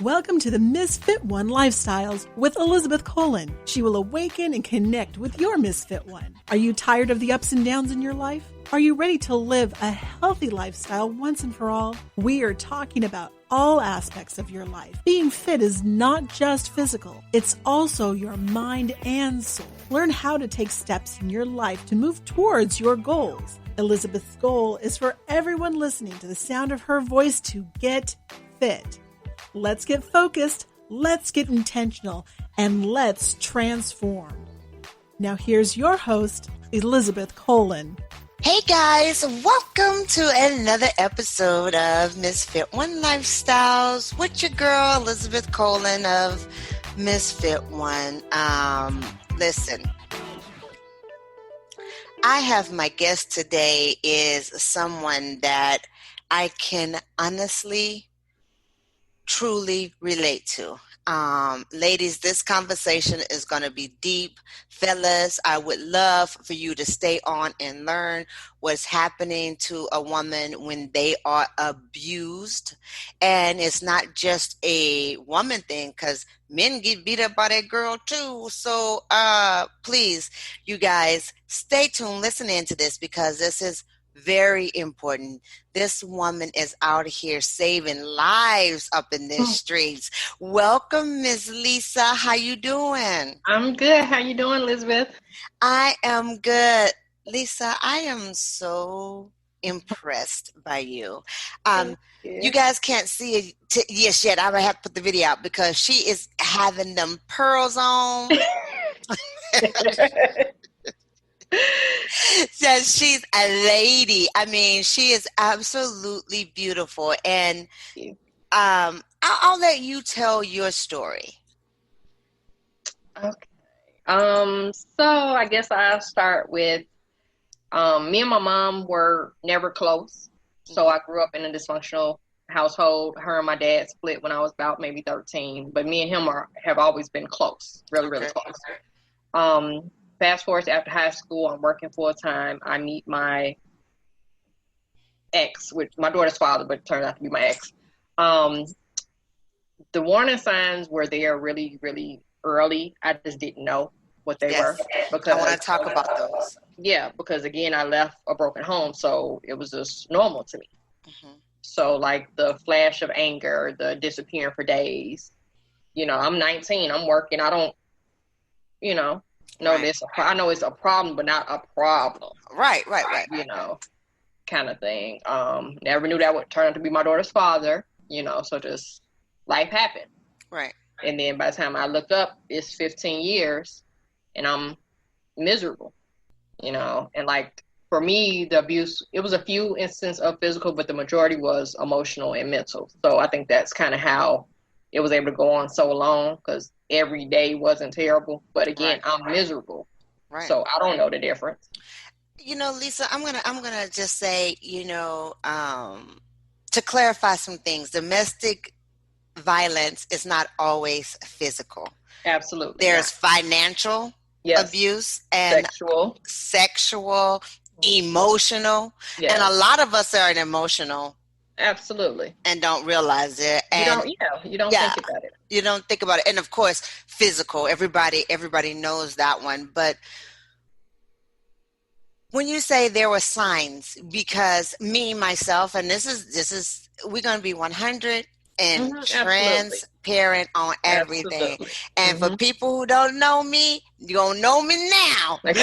Welcome to the Misfit One Lifestyles with Elizabeth Colin. She will awaken and connect with your Misfit One. Are you tired of the ups and downs in your life? Are you ready to live a healthy lifestyle once and for all? We are talking about all aspects of your life. Being fit is not just physical, it's also your mind and soul. Learn how to take steps in your life to move towards your goals. Elizabeth's goal is for everyone listening to the sound of her voice to get fit. Let's get focused, let's get intentional, and let's transform. Now here's your host, Elizabeth Colin. Hey guys, welcome to another episode of Misfit One Lifestyles with your girl, Elizabeth Colin of Misfit One. Listen, I have my guest today is someone that I can honestly truly relate to. Ladies, this conversation is going to be deep. Fellas, I would love for you to stay on and learn what's happening to a woman when they are abused. And it's not just a woman thing, because men get beat up by that girl too. So please, you guys, stay tuned, listen into this, because this is very important. This woman is out here saving lives up in these streets. Welcome, Miss Lisa. How you doing? I'm good. How you doing, Elizabeth? I am good. Lisa, I am so impressed by you. You guys can't see it yes yet. I would have to put the video out because she is having them pearls on. Says she's a lady. I mean, she is absolutely beautiful. And I'll let you tell your story. Okay. So I guess I'll start with me and my mom were never close. So I grew up in a dysfunctional household. Her and my dad split when I was about maybe 13. But me and him have always been close, really close. Fast forward to after high school, I'm working full time. I meet my ex, which my daughter's father, but it turned out to be my ex. The warning signs were there really, really early. I just didn't know what they were. Because I want to talk about those. Yeah, because again, I left a broken home, so it was just normal to me. Mm-hmm. So like the flash of anger, the disappearing for days. You know, I'm 19, I'm working, I don't, this. I know it's a problem, but not a problem. Right. You know, kind of thing. Never knew that would turn out to be my daughter's father. So just life happened. Right. And then by the time I looked up, it's 15 years, and I'm miserable. And like for me, the abuse, it was a few instances of physical, but the majority was emotional and mental. So I think that's kind of how it was able to go on so long, because every day wasn't terrible, but again, I'm miserable. Right. So I don't know the difference. Lisa, I'm gonna just say, to clarify some things, domestic violence is not always physical. Absolutely. There's financial abuse and sexual, emotional, and a lot of us are emotional. Absolutely. And don't realize it. And you don't think about it. You don't think about it. And of course, physical. Everybody knows that one. But when you say there were signs, because me, myself, and this is we're going to be 100 and transparent on everything. Absolutely. And for people who don't know me, you're going to know me now. They're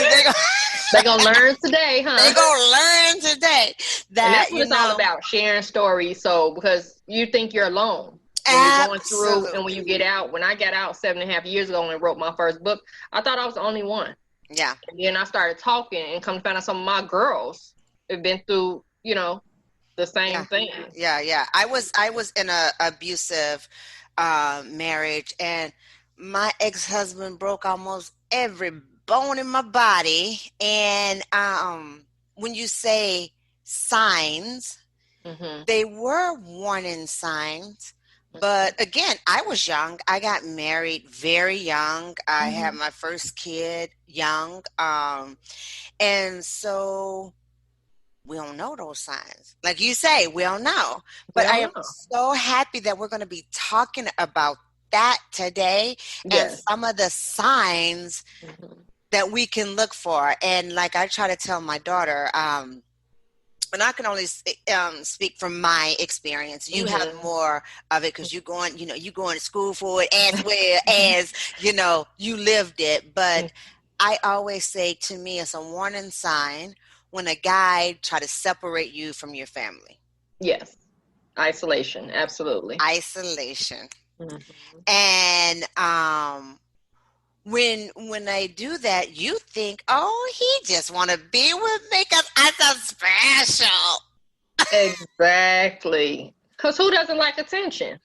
going to learn today, huh? They're going to learn today. And that's what it's all about, sharing stories. So, because you think you're alone when you're going through, and when you get out. When I got out 7.5 years ago and wrote my first book, I thought I was the only one. Yeah. And then I started talking and come to find out some of my girls have been through, the same thing. Yeah. I was in a abusive marriage, and my ex-husband broke almost every bone in my body. And when you say signs, they were warning signs. But again, I was young. I got married very young. I had my first kid young. And so we don't know those signs. Like you say, we don't know. We But I don't am know. so happy that we're going to be talking about that today and Yes. some of the signs Mhm. that we can look for. And like I try to tell my daughter, and I can only speak from my experience. You have Mhm. more of it because you going to school for it as well as, you lived it. But I always say, to me, it's a warning sign when a guy try to separate you from your family. Yes. Isolation. Absolutely. Isolation. Mhm. And when they do that, you think, oh, he just want to be with me because I'm so special. Exactly. Because who doesn't like attention?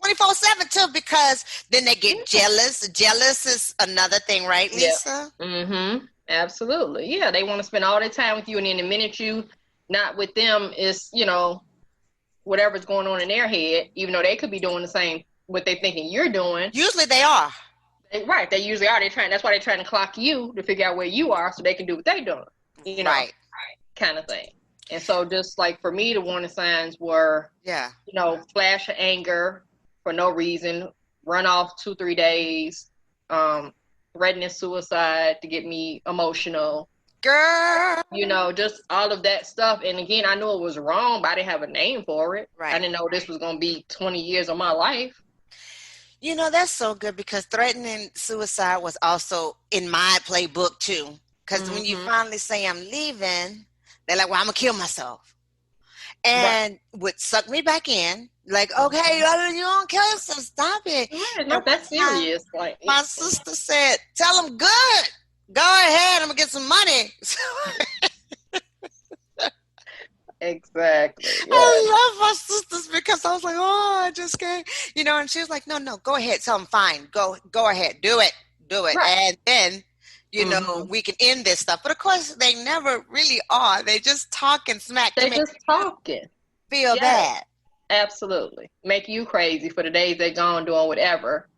24/7 too, because then they get jealous. Jealous is another thing, right, Yeah. Lisa? Mm-hmm. Absolutely. Yeah, they want to spend all their time with you, and then the minute you not with them is, whatever's going on in their head, even though they could be doing the same what they thinking you're doing. Usually they are. Right. They usually are. That's why they're trying to clock you to figure out where you are so they can do what they doing. Right. Kind of thing. And so just like for me, the warning signs were, Yeah. Flash of anger for no reason, run off 2-3 days, threatening suicide to get me emotional, Girl. just all of that stuff. And again, I knew it was wrong, but I didn't have a name for it. Right. I didn't know this was going to be 20 years of my life. That's so good because threatening suicide was also in my playbook too. Because when you finally say I'm leaving, they're like, well, I'm going to kill myself. And would suck me back in. Like, okay, you don't kill yourself. Stop it. Right, not that serious. Like my sister said, tell them good. Go ahead. I'm going to get some money. Exactly. Yeah. I love my sisters because I was like, oh, I just can't, and she was like, no, go ahead. Tell them fine. Go ahead. Do it. Right. And then, we can end this stuff. But of course, they never really are. They just talking smack. They just talking. Feel bad. Absolutely. Make you crazy for the days they gone doing whatever.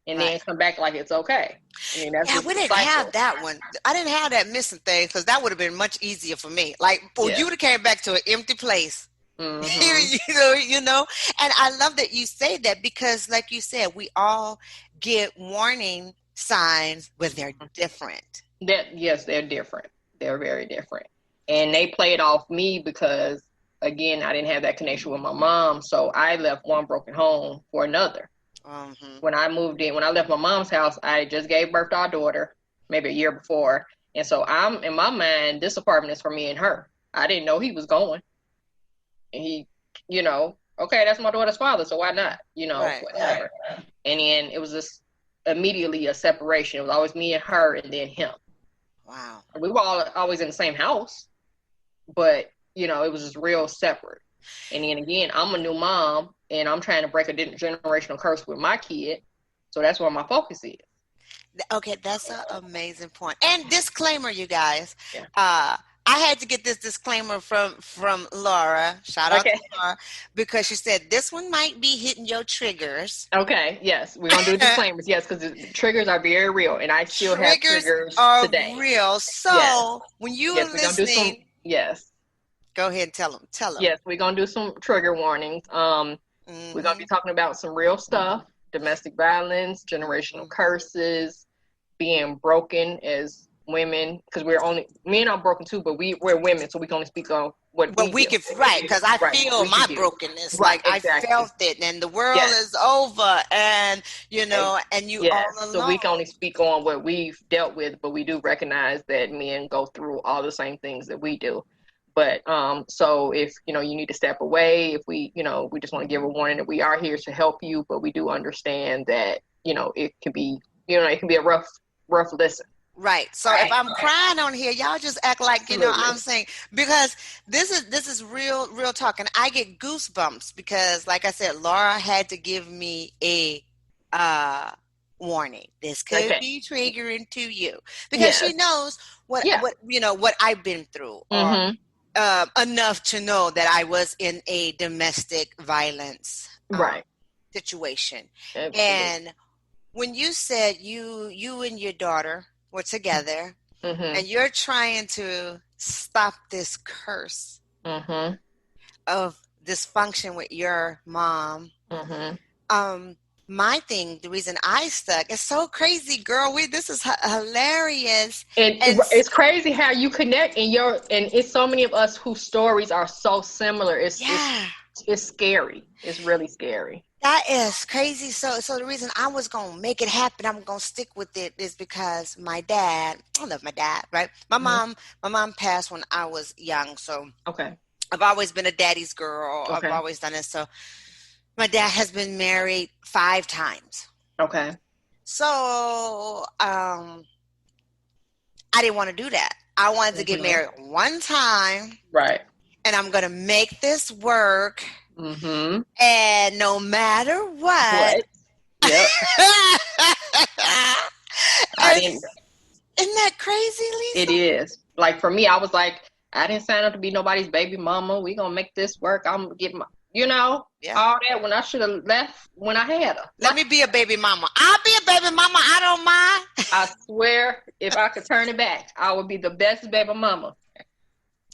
And then come back like it's okay. We didn't have that one. I didn't have that missing thing because that would have been much easier for me. Like, you would have came back to an empty place. Mm-hmm. And I love that you say that because, like you said, we all get warning signs, but they're different. Yes, they're different. They're very different. And they play it off me because, again, I didn't have that connection with my mom. So I left one broken home for another. Mm-hmm. When I moved in, when I left my mom's house, I just gave birth to our daughter maybe a year before. And so I'm, in my mind, this apartment is for me and her. I didn't know he was going. And he, okay, that's my daughter's father, so why not? Whatever. Right. And then it was just immediately a separation. It was always me and her and then him. Wow. We were all always in the same house, but, it was just real separate. And then again, I'm a new mom, and I'm trying to break a generational curse with my kid. So that's where my focus is. Okay, that's an amazing point. And disclaimer, you guys. Yeah. I had to get this disclaimer from Laura. Shout out to Laura, because she said this one might be hitting your triggers. Okay, yes. We're going to do disclaimers, yes, because the triggers are very real, and I still have triggers are today. Real. So when you are listening... Go ahead and tell them. Yes, we're going to do some trigger warnings. We're going to be talking about some real stuff, domestic violence, generational curses, being broken as women, because men are broken too, but we're women, so we can only speak on what we can, right, because I feel my brokenness, right, like exactly. I felt it, and the world is over, and and you all alone. So we can only speak on what we've dealt with, but we do recognize that men go through all the same things that we do. But so if you need to step away, if we we just want to give a warning that we are here to help you, but we do understand that it can be it can be a rough listen. Right. So if I'm crying on here, y'all just act like I'm saying, because this is real talk, and I get goosebumps because, like I said, Laura had to give me a warning. This could be triggering to you because she knows what I've been through, or enough to know that I was in a domestic violence situation. Absolutely. And when you said you and your daughter were together, and you're trying to stop this curse of dysfunction with your mom. My thing, the reason I stuck, it's so crazy, girl. This is hilarious. And it's crazy how you connect, and it's so many of us whose stories are so similar. It's scary. It's really scary. That is crazy. So the reason I was gonna make it happen, I'm gonna stick with it, is because my dad. I love my dad, right? My mom passed when I was young, so I've always been a daddy's girl. I've always done it. So my dad has been married 5 times. Okay. So I didn't want to do that. I wanted to get married one time. Right. And I'm going to make this work. And no matter what. Yep. Isn't that crazy, Lisa? It is. Like, for me, I was like, I didn't sign up to be nobody's baby mama. We going to make this work. I'm going to get my, all that, when I should have left when I had her. Let me be a baby mama. I'll be a baby mama. I don't mind. I swear, if I could turn it back, I would be the best baby mama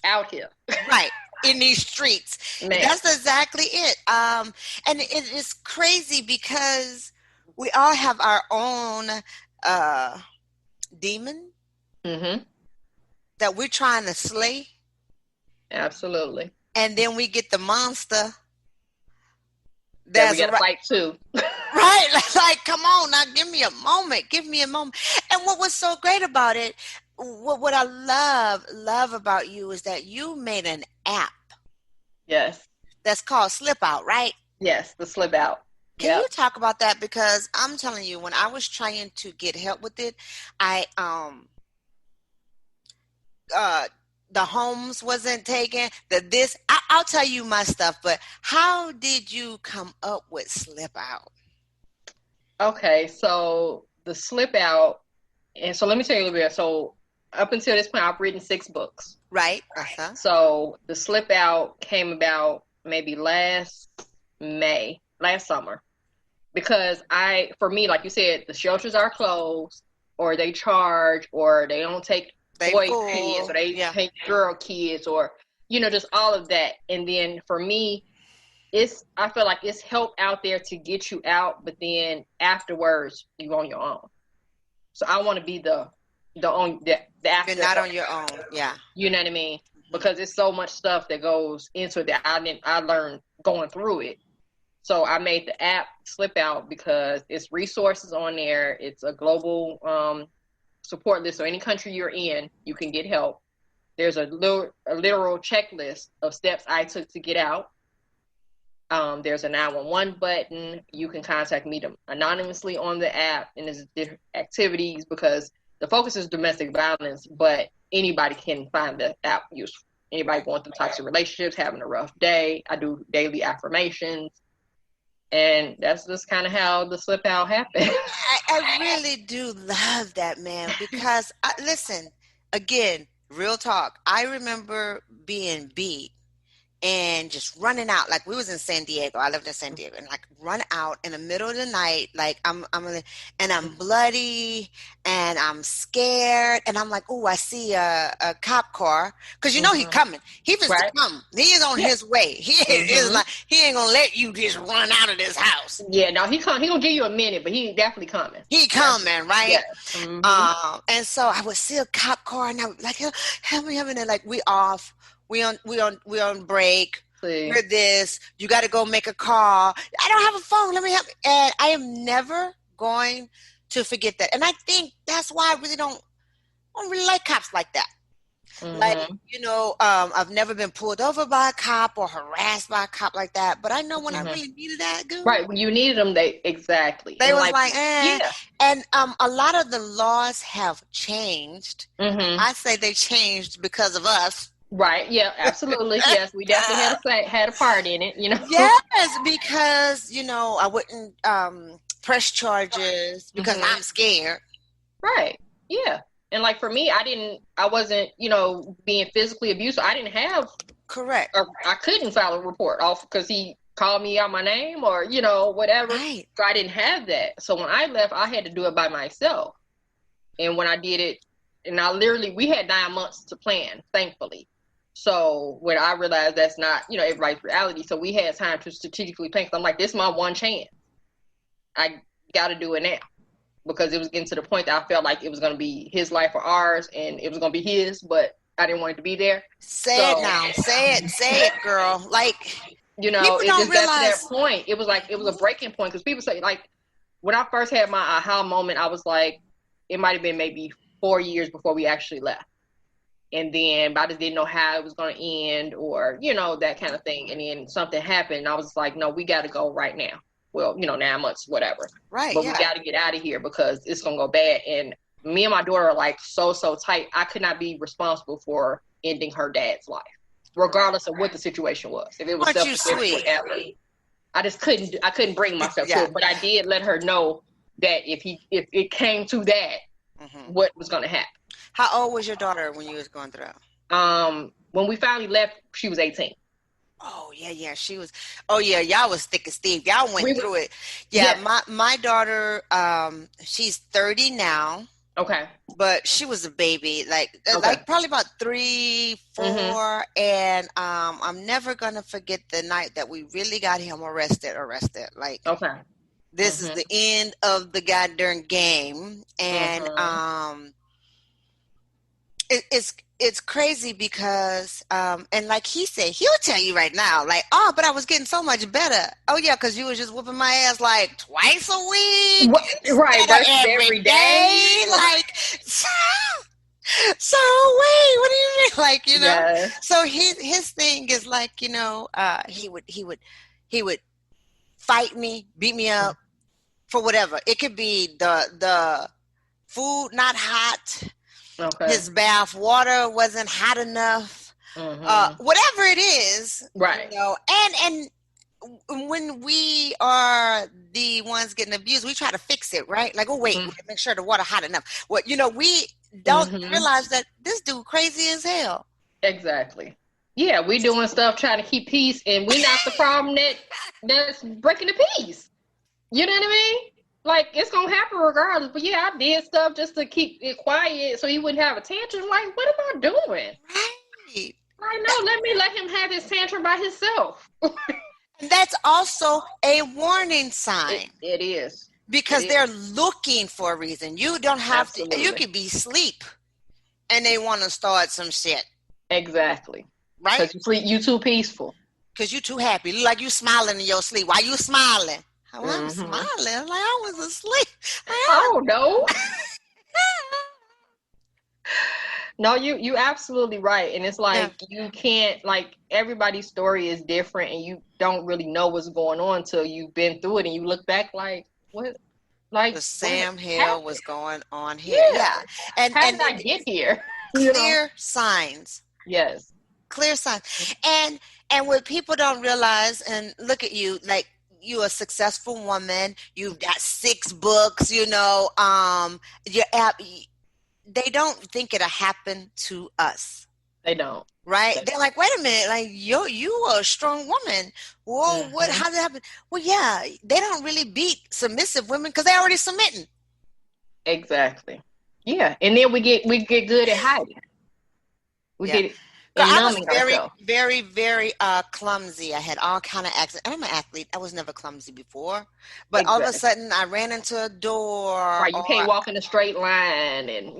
out here. Right. In these streets. Man. That's exactly it. And it is crazy because we all have our own demon that we're trying to slay. Absolutely. And then we get the monster that we got to fight too. Right. Like, come on now, give me a moment. And what was so great about it, what I love about you is that you made an app. Yes. That's called Slip Out, right? Yes, the Slip Out. Can you talk about that? Because I'm telling you, when I was trying to get help with it, the homes wasn't taken. I'll tell you my stuff, but how did you come up with Slip Out? Okay, so the Slip Out, and so let me tell you a little bit. So up until this point, I've written 6 books. Right. So the Slip Out came about maybe last summer, because for me, like you said, the shelters are closed, or they charge, or they don't take boy kids, or they take girl kids, or just all of that. And then for me, I feel like it's help out there to get you out, but then afterwards you on your own. So I want to be the after. You're not on your own. Yeah. You know what I mean? Because there's so much stuff that goes into it that I learned going through it. So I made the app Slip Out because it's resources on there. It's a global support list. So any country you're in, you can get help. There's a literal checklist of steps I took to get out. There's a 911 button. You can contact me anonymously on the app, and there's different activities because the focus is domestic violence, but anybody can find the app useful. Anybody going through toxic relationships, having a rough day. I do daily affirmations. And that's just kind of how the Slip Out happened. I really do love that, man, because, listen, again, real talk. I remember being beat and just running out. Like, we was in San Diego. I lived in San Diego, and like run out in the middle of the night. Like I'm bloody and I'm scared, and I'm like, oh, I see a cop car, because he's coming. He just come. He is on his way. He is like, he ain't gonna let you just run out of this house. Yeah, no, he gonna give you a minute, but he definitely coming. He coming, right? Yeah. And so I would see a cop car, and I would like, help me, and like, we off. We on break. Please. We're this. You got to go make a call. I don't have a phone. Let me help. And I am never going to forget that. And I think that's why I don't really like cops like that. Like, I've never been pulled over by a cop or harassed by a cop like that. But I know when I really needed that, dude. Right, when you needed them, they was like, yeah. And a lot of the laws have changed. I say they changed because of us. Right. Yeah. Absolutely. Yes, we definitely had a part in it. Yes, because I wouldn't press charges because I'm scared. Right. Yeah. And like for me, I wasn't being physically abused. So I didn't have. Correct. Or I couldn't file a report off because he called me out my name or whatever. Right. So I didn't have that. So when I left, I had to do it by myself. And when I did it And we had 9 months to plan, thankfully. So when I realized that's not, everybody's reality, so we had time to strategically plan. So I'm like, this is my one chance. I got to do it now, because it was getting to the point that I felt like it was going to be his life or ours, and it was going to be his, but I didn't want it to be there. Say it now. Say it, girl. Like, people it don't just got to realize. that point. It was a breaking point, because people say, like, when I first had my aha moment, I was like, it might have been maybe 4 years before we actually left. And then I just didn't know how it was going to end, or, that kind of thing. And then something happened, and I was like, no, we got to go right now. Well, 9 months, whatever. Right. But we got to get out of here, because it's going to go bad. And me and my daughter are like so tight. I could not be responsible for ending her dad's life, regardless of what the situation was. If it was self-defense, whatever. I just couldn't bring myself to it. But I did let her know that if it came to that, what was going to happen. How old was your daughter when you was going through? When we finally left, she was 18. Oh yeah, she was. Oh yeah, y'all was thick as Steve. Y'all went through it. Yeah, my daughter, she's 30 now. Okay. But she was a baby, like probably about 3, 4, and I'm never gonna forget the night that we really got him arrested. Like, okay, this is the end of the goddamn game, and it's crazy because and like he said, he'll tell you right now, like, oh, but I was getting so much better. Oh yeah, because you was just whooping my ass like twice a week, right? Every day. Like, so wait, what do you mean? Like, so his thing is like, he would fight me, beat me up for whatever. It could be the food not hot. Okay. His bath water wasn't hot enough. Whatever it is, right? And when we are the ones getting abused, we try to fix it, right? Like, oh wait, make sure the water hot enough. Well, we don't realize that this dude crazy as hell. Exactly. Yeah, we doing stuff trying to keep peace, and we not the problem that's breaking the peace. You know what I mean? Like, it's going to happen regardless. But yeah, I did stuff just to keep it quiet so he wouldn't have a tantrum. Like, what am I doing? Right. I know, let him have his tantrum by himself. That's also a warning sign. It is. Because they're looking for a reason. You don't have to. You could be asleep and they want to start some shit. Exactly. Right? Because you sleep, you too peaceful. Because you too happy. You look like you smiling in your sleep. Why you smiling? I'm smiling. Like I was asleep. Oh no. No, you absolutely right. And it's like you can't, like, everybody's story is different and you don't really know what's going on until you've been through it and you look back like, what? Like the Sam Hill was going on here. Yeah. And how did I get here? Clear signs. Yes. Clear signs. And what people don't realize, and look at you, like, you're a successful woman. You've got 6 books, your app. They don't think it'll happen to us. They don't. Right? They're like, wait a minute, like you are a strong woman. Whoa, what? How did that happen? Well, yeah, they don't really beat submissive women because they're already submitting. Exactly. Yeah, and then we get good at hiding. We get I was very, very clumsy. I had all kind of accidents. I'm an athlete. I was never clumsy before. But all of a sudden, I ran into a door. Right, you can't walk in a straight line. And,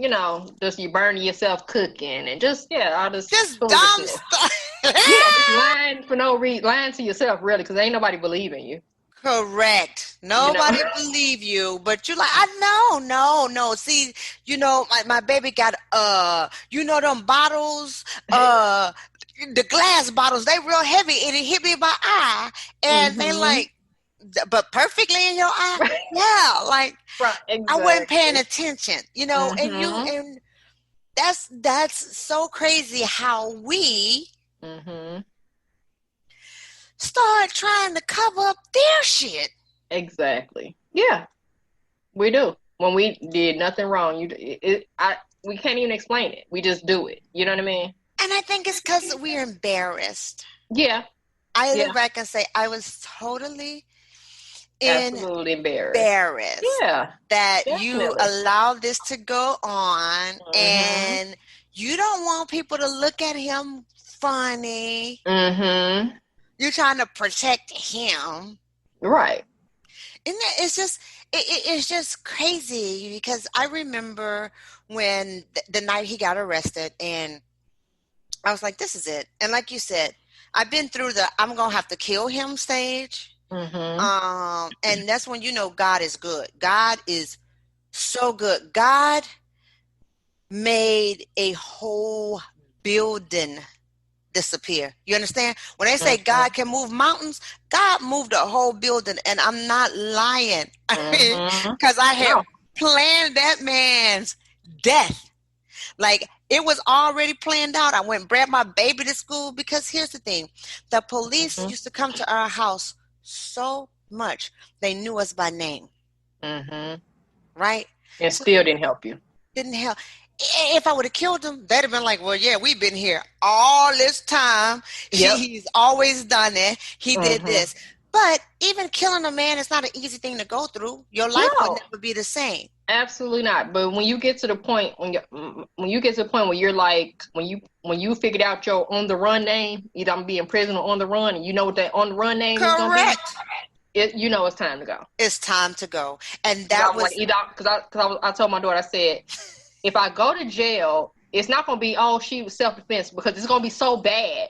just you burning yourself cooking. And all this. Just dumb stuff. Just lying for no reason. Lying to yourself, really, because ain't nobody believing you. Correct. Nobody believe you, but you like, no. See, my baby got, them bottles, the glass bottles, they real heavy and it hit me in my eye and they like, but perfectly in your eye. Right. Yeah. Like exactly. I wasn't paying attention, and that's so crazy how we, start trying to cover up their shit. Exactly. Yeah, we do. When we did nothing wrong, we can't even explain it. We just do it. You know what I mean? And I think it's because we're embarrassed. Yeah. I look back and say I was totally Absolutely embarrassed. embarrassed Yeah, that you definitely. allow this to go on, Mm-hmm. and you don't want people to look at him funny. Mm-hmm. You're trying to protect him. Right. And it's just it's just crazy because I remember when the night he got arrested, and I was like, this is it. And like you said, I've been through the I'm gonna have to kill him stage. Mm-hmm. And that's when you know God is good. God is so good. God made a whole building disappear. You understand? When they say Mm-hmm. God can move mountains, God moved a whole building, and I'm not lying. I mean, Mm-hmm. because I had No. planned that man's death. Like it was already planned out. I went and grabbed my baby to school because here's the thing. The police Mm-hmm. used to come to our house so much. They knew us by name, Mm-hmm. right? And So still didn't help you. didn't help. If I would have killed him, they'd have been like, well, yeah, we've been here all this time. Yep. He's always done it. He did Mm-hmm. this. But even killing a man is not an easy thing to go through. Your life would No. never be the same. Absolutely not. But when you get to the point when you get to the point where you're like when you figured out your on the run name, either I'm gonna be in prison or on the run, and you know what that on the run name is gonna be, Correct. you know it's time to go. It's time to go. And Because I that was like, was either I told my daughter, I said, if I go to jail, it's not gonna be she was self defense, because it's gonna be so bad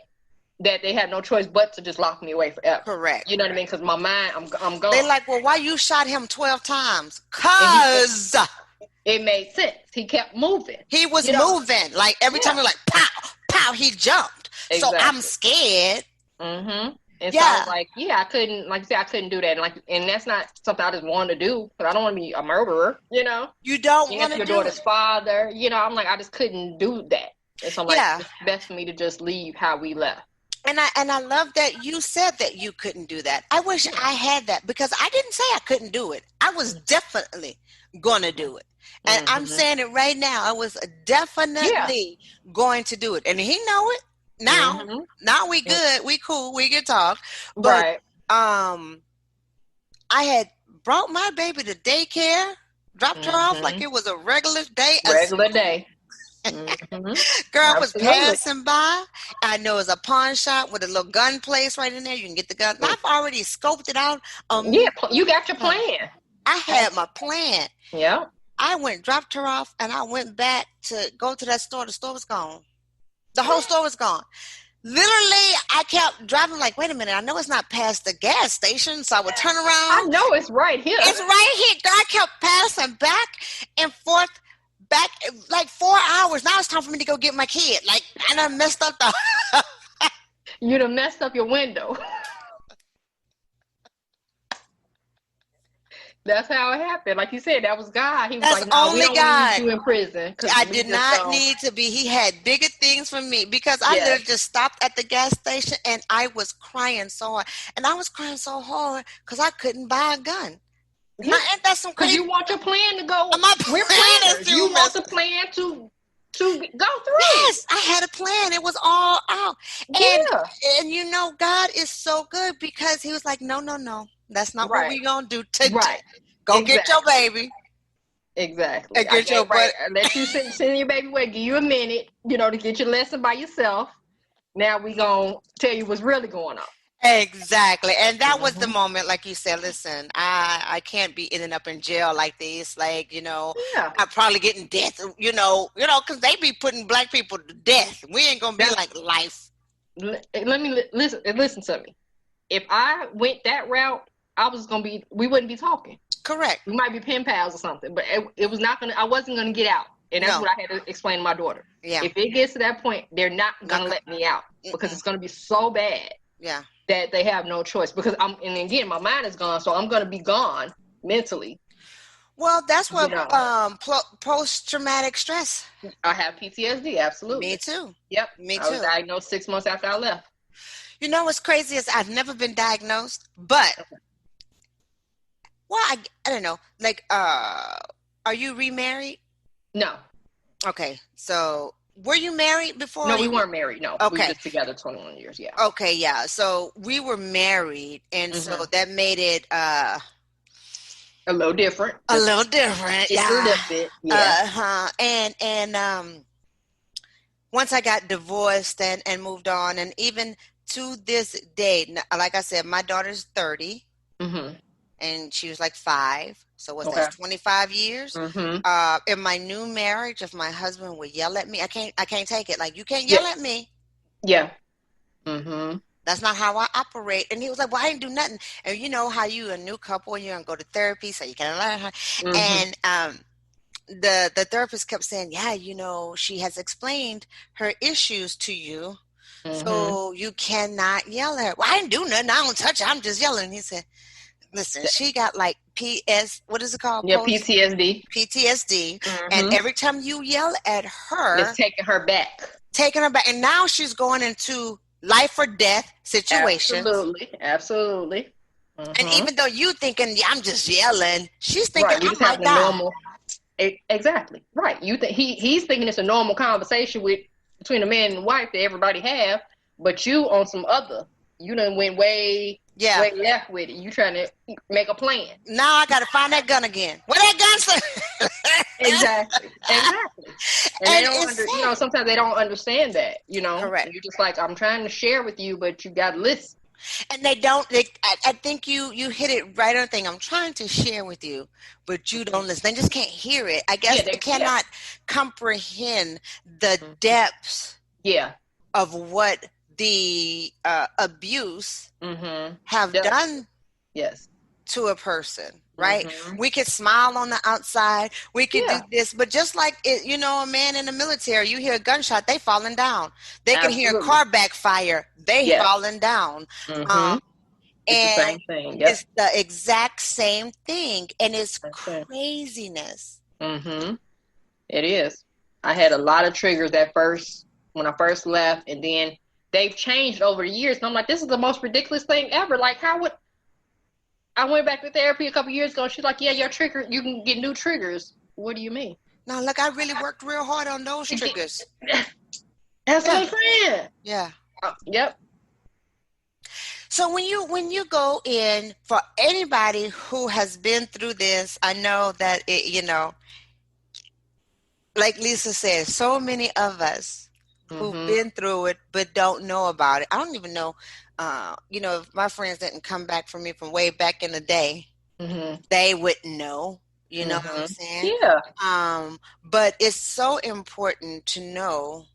that they had no choice but to just lock me away forever. correct. You know what I mean? Because my mind, I'm gone. They like, well, why you shot him 12 times? And Cause it made sense. He kept moving. he was You know? moving. Like every time Yeah. you're like, pow, pow, he jumped. So I'm Exactly. scared. Mm-hmm. And so I Yeah. was like, yeah, I couldn't, like you said, I couldn't do that. And that's not something I just wanted to do, because I don't want to be a murderer, you know? You don't And want that's to your do daughter's it. father, you know? I'm like, I just couldn't do that. And so I'm like, Yeah. it's best for me to just leave how we left. And I love that you said that you couldn't do that. I wish I had that because I didn't say I couldn't do it. I was definitely going to do it. And I'm Mm-hmm. saying it right now. I was Yeah. definitely going to do it. And he know it now. Mm-hmm. Now we good. We cool. We can talk. But Right. I had brought my baby to daycare, dropped her off like Mm-hmm. it was a regular day. Regular day. Mm-hmm. Girl was Absolutely. passing by. I know it's a pawn shop with a little gun place right in there. You can get the gun. I've already scoped it out. Yeah, you got your plan. I had my plan. Yeah. I went, dropped her off, and I went back to go to that store. The store was gone. The whole store was gone. Literally, I kept driving like, wait a minute, I know it's not past the gas station, so I would turn around. I know it's right here. It's right here. Girl, I kept passing back and forth, back like 4 hours. Now it's time for me to go get my kid. Like, I done messed up the... You done messed up your window. That's how it happened. Like you said, that was God. He was That's like, no, we only don't God. need you in prison. I did not need to be. He had bigger things for me because I literally just stopped at the gas station and I was crying so hard. And I was crying so hard because I couldn't buy a gun. Yeah. Now, ain't that some Because crazy? you want your plan to go. My We're plan is planners. to You want mess- the plan to go through. Yes, I had a plan. It was all out. And you know, God is so good because he was like, no. That's not what we're going to do today. Right. Go get your baby. Exactly. And get your butt. Let you send your baby away. Give you a minute, to get your lesson by yourself. Now we going to tell you what's really going on. Exactly. And that was the moment, like you said, listen, I can't be ending up in jail like this. Like, I'm probably getting death, because they be putting black people to death. We ain't going to be like life. Let me listen to me. If I went that route, we wouldn't be talking. Correct. We might be pen pals or something, but it was not I wasn't going to get out. And that's what I had to explain to my daughter. Yeah. If it gets to that point, they're not going to let me out because it's going to be so bad. Yeah. That they have no choice because and again, my mind is gone, so I'm going to be gone mentally. Well, that's what post-traumatic stress. I have PTSD, absolutely. Me too. Yep. Me too. I was diagnosed 6 months after I left. You know what's crazy is I've never been diagnosed, but I don't know. Like, are you remarried? No. Okay, so were you married before? No, we weren't married. No. Okay. We were just together 21 years. Yeah. Okay, yeah. So we were married, and so that made it A little different. A little different. Just a little bit. Yeah. And once I got divorced and moved on, and even to this day, like I said, my daughter's 30, and she was like 5. So what's that? 25 years. In my new marriage, if my husband would yell at me, I can't take it. Like, you can't yell at me. Yeah. That's not how I operate. And he was like, well, I didn't do nothing. And you know how you a new couple and you're going to go to therapy so you can learn how. And the therapist kept saying, yeah, you know, she has explained her issues to you. So you cannot yell at her. Well, I didn't do nothing. I don't touch her. I'm just yelling. And he said, listen, she got like what is it called? Yeah, PTSD. PTSD. And every time you yell at her. It's taking her back. And now she's going into life or death situations. Absolutely. And even though you thinking, yeah, I'm just yelling, she's thinking, right, oh my God. Normal, exactly. Right. You think he's thinking it's a normal conversation between a man and wife that everybody have, but you on some other, you done went way left with it. You trying to make a plan. Now I got to find that gun again. Where that gun say? Exactly. And they don't sometimes they don't understand that, you know. Correct. You're just like, I'm trying to share with you, but you got to listen. And they don't. I think you hit it right on the thing. I'm trying to share with you, but you don't listen. They just can't hear it. I guess they cannot comprehend the depths of what the abuse have done to a person. Right? We could smile on the outside. We could do this. But just like, a man in the military, you hear a gunshot, they falling down. They can hear a car backfire. They falling down. And it's the same thing. It's the exact same thing. And it's craziness. It is. I had a lot of triggers when I first left. And then they've changed over the years. And I'm like, this is the most ridiculous thing ever. Like, I went back to therapy a couple years ago. And she's like, yeah, your trigger, you can get new triggers. What do you mean? No, look, I really worked real hard on those triggers. That's my friend. Yeah. Yep. So when you go in, for anybody who has been through this, I know that like Lisa said, so many of us who've been through it but don't know about it. I don't even know. If my friends didn't come back from me from way back in the day, they wouldn't know. You know what I'm saying? Yeah. But it's so important to know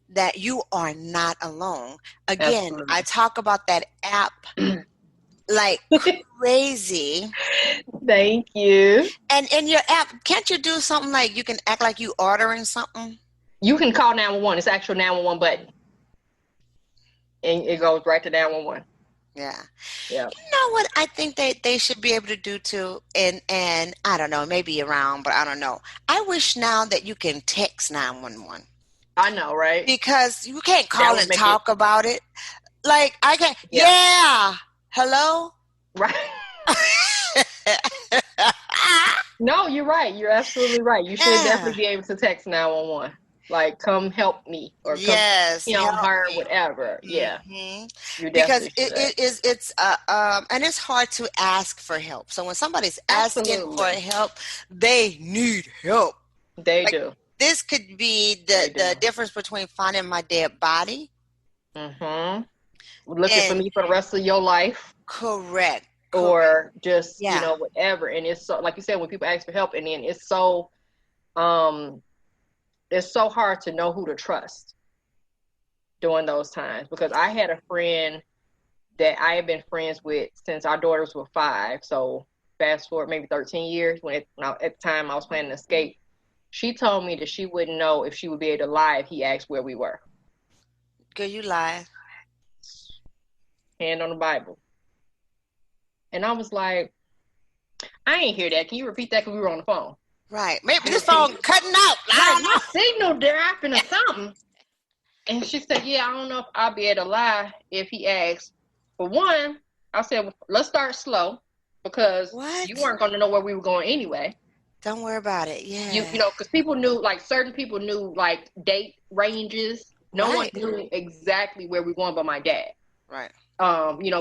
that you are not alone. Again, absolutely. I talk about that app like crazy. Thank you. And in your app, can't you do something like you can act like you ordering something? You can call 911. It's actual 911 button. And it goes right to 911. Yeah. Yeah. You know what I think they should be able to do too? And I don't know, maybe around, but I don't know. I wish now that you can text 911. I know, right? Because you can't call and talk about it. Like, I can't. Yeah. Hello? Right. No, you're right. You're absolutely right. You should definitely be able to text 911. Like, come help me, or come, her, whatever. Yeah, because it's and it's hard to ask for help. So when somebody's asking for help, they need help. They do. This could be the difference between finding my dead body. Looking for me for the rest of your life. Correct. Or just whatever. And it's so, like you said, when people ask for help, and then it's so hard to know who to trust during those times, because I had a friend that I had been friends with since our daughters were 5. So fast forward maybe 13 years at the time I was planning to escape. She told me that she wouldn't know if she would be able to lie if he asked where we were. Girl, you lie. Hand on the Bible. And I was like, I ain't hear that. Can you repeat that? Because we were on the phone. Right. Maybe this phone cutting out. My signal dropping or something. And she said, yeah, I don't know if I'll be able to lie if he asks. For one, I said, well, let's start slow, because you weren't going to know where we were going anyway. Don't worry about it. Yeah. Because people knew, like, certain people knew, like, date ranges. No one knew exactly where we were going but my dad. Right.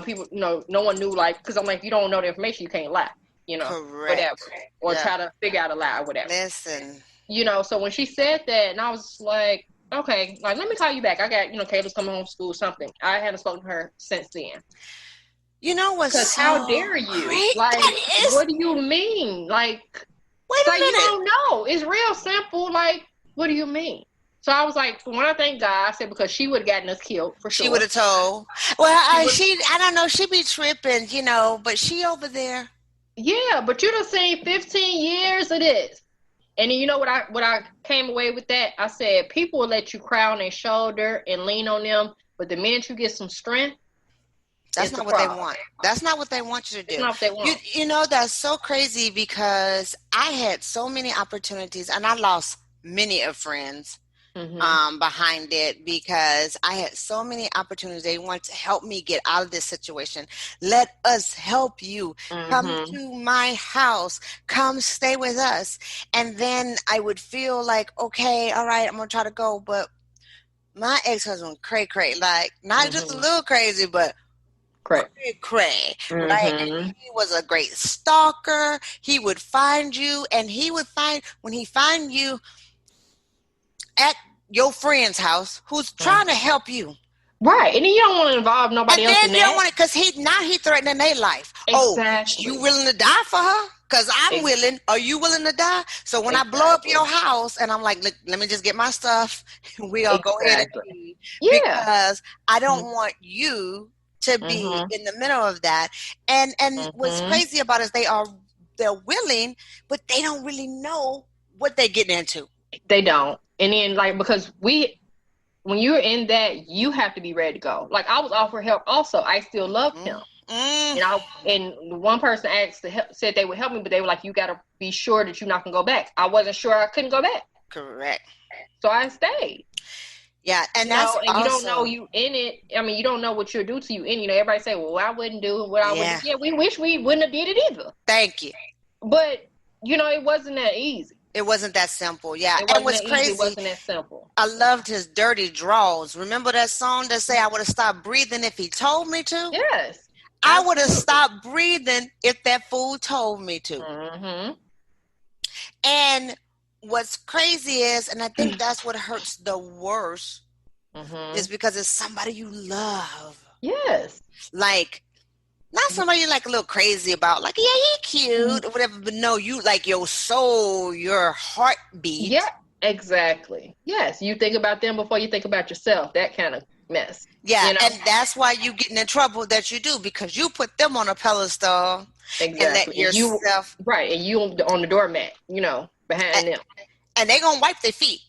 People, no one knew, like, because I'm like, if you don't know the information, you can't lie. whatever, Correct. or Yeah. try to figure out a lie or whatever. Listen. So when she said that, and I was like, okay, like, let me call you back. I got, Kayla's coming home from school, something. I haven't spoken to her since then. You know what's Because so how dare you? great? Like, That is. what do you mean? Like, Wait a you minute. don't know. It's real simple. Like, what do you mean? So I was like, when I thank God, I said, because she would have gotten us killed for sure. She would have told. Well, I don't know. She be tripping, but she over there. Yeah, but you done seen 15 years of this. And then you know what I came away with that? I said, people will let you cry on their shoulder and lean on them, but the minute you get some strength, that's not what they want. That's not what they want you to do. That's not what they want. That's so crazy, because I had so many opportunities, and I lost many of friends behind it, because I had so many opportunities. They want to help me get out of this situation. Let us help you. Come to my house. Come stay with us. And then I would feel like, okay, all right, I'm going to try to go. But my ex-husband, cray, like, not just a little crazy, but cray, right? And he was a great stalker. He would find you, and when he find you at your friend's house who's trying to help you. Right. And then you don't want to involve nobody else in that. And then you don't want it, because he threatening their life. Exactly. Oh, you willing to die for her? Because I'm willing. Are you willing to die? So when I blow up your house, and I'm like, look, let me just get my stuff, we'll go ahead and leave. Yeah. Because I don't want you to be in the middle of that. And what's crazy about it is they're willing, but they don't really know what they're getting into. They don't. And then, like, because when you're in that, you have to be ready to go. Like, I was offered help also. I still loved him. And one person said they would help me, but they were like, you got to be sure that you're not going to go back. I wasn't sure I couldn't go back. Correct. So I stayed. Yeah, and you don't know you in it. I mean, you don't know what you'll do to you in. Everybody say, well, I wouldn't do what I wouldn't. Yeah, we wish we wouldn't have did it either. Thank you. But, it wasn't that easy. It wasn't that simple, yeah. And what's crazy, it wasn't that simple. I loved his dirty draws. Remember that song that say, I would have stopped breathing if he told me to? Yes. I would have stopped breathing if that fool told me to. And what's crazy is, and I think that's what hurts the worst, is because it's somebody you love. Yes. Like, not somebody you're like a little crazy about, like, yeah, he cute or whatever, but no, you like your soul, your heartbeat. Yeah, exactly. Yes, you think about them before you think about yourself, that kind of mess. Yeah, and that's why you getting in trouble that you do, because you put them on a pedestal. Exactly. And let yourself. Right, and you on the doormat, behind them. And they going to wipe their feet.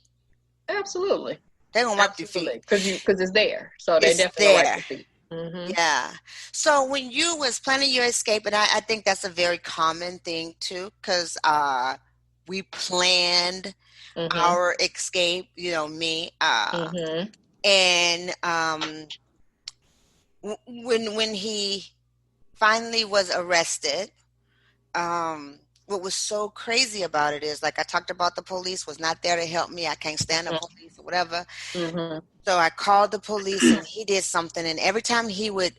Absolutely. They going to wipe their feet. Because it's there. So they definitely wipe their feet. Yeah. So when you was planning your escape, and I think that's a very common thing too, because we planned our escape, me. And when he finally was arrested, what was so crazy about it is, like I talked about, the police was not there to help me. I can't stand the police or whatever. So I called the police, and he did something. And every time he would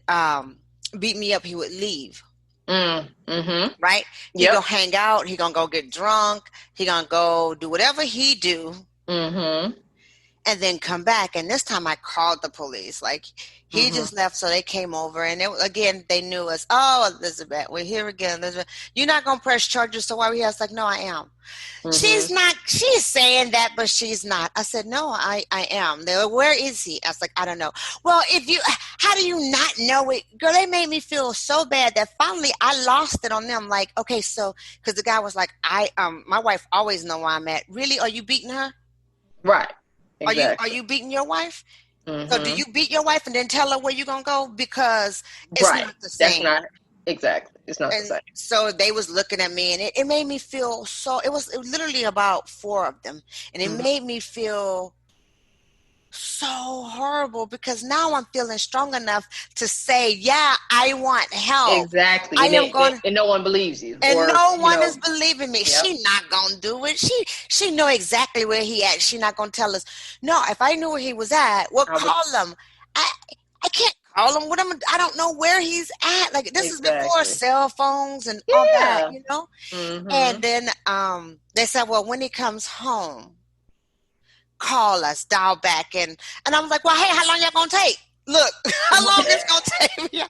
beat me up, he would leave. Right? He gonna hang out. He gonna go get drunk. He gonna go do whatever he do. And then come back. And this time I called the police. Like, he just left, so they came over. And they knew us. Oh, Elizabeth, we're here again. Elizabeth, you're not going to press charges, so why are we here? I was like, no, I am. She's saying that, but she's not. I said, no, I am. They were, where is he? I was like, I don't know. Well, how do you not know it? Girl, they made me feel so bad that finally I lost it on them. Like, okay, so, because the guy was like, my wife always know where I'm at. Really? Are you beating her? Right. Exactly. Are you beating your wife? So do you beat your wife and then tell her where you're going to go? Because it's not the same. That's not, exactly. It's not the same. So they was looking at me, and it made me feel so, it was literally about 4 of them. And it made me feel so horrible, because now I'm feeling strong enough to say, yeah, I want help. Exactly. And no one believes you. And no one is believing me. Yep. She not going to do it. She know exactly where he at. She not going to tell us. No, if I knew where he was at, call him. I can't call him. I don't know where he's at. Like, this is before Exactly. cell phones and all that, you know? Mm-hmm. And then they said, well, when he comes home, call us, dial back. And I was like, well, hey, how long y'all gonna take? Look, how long it's gonna take me?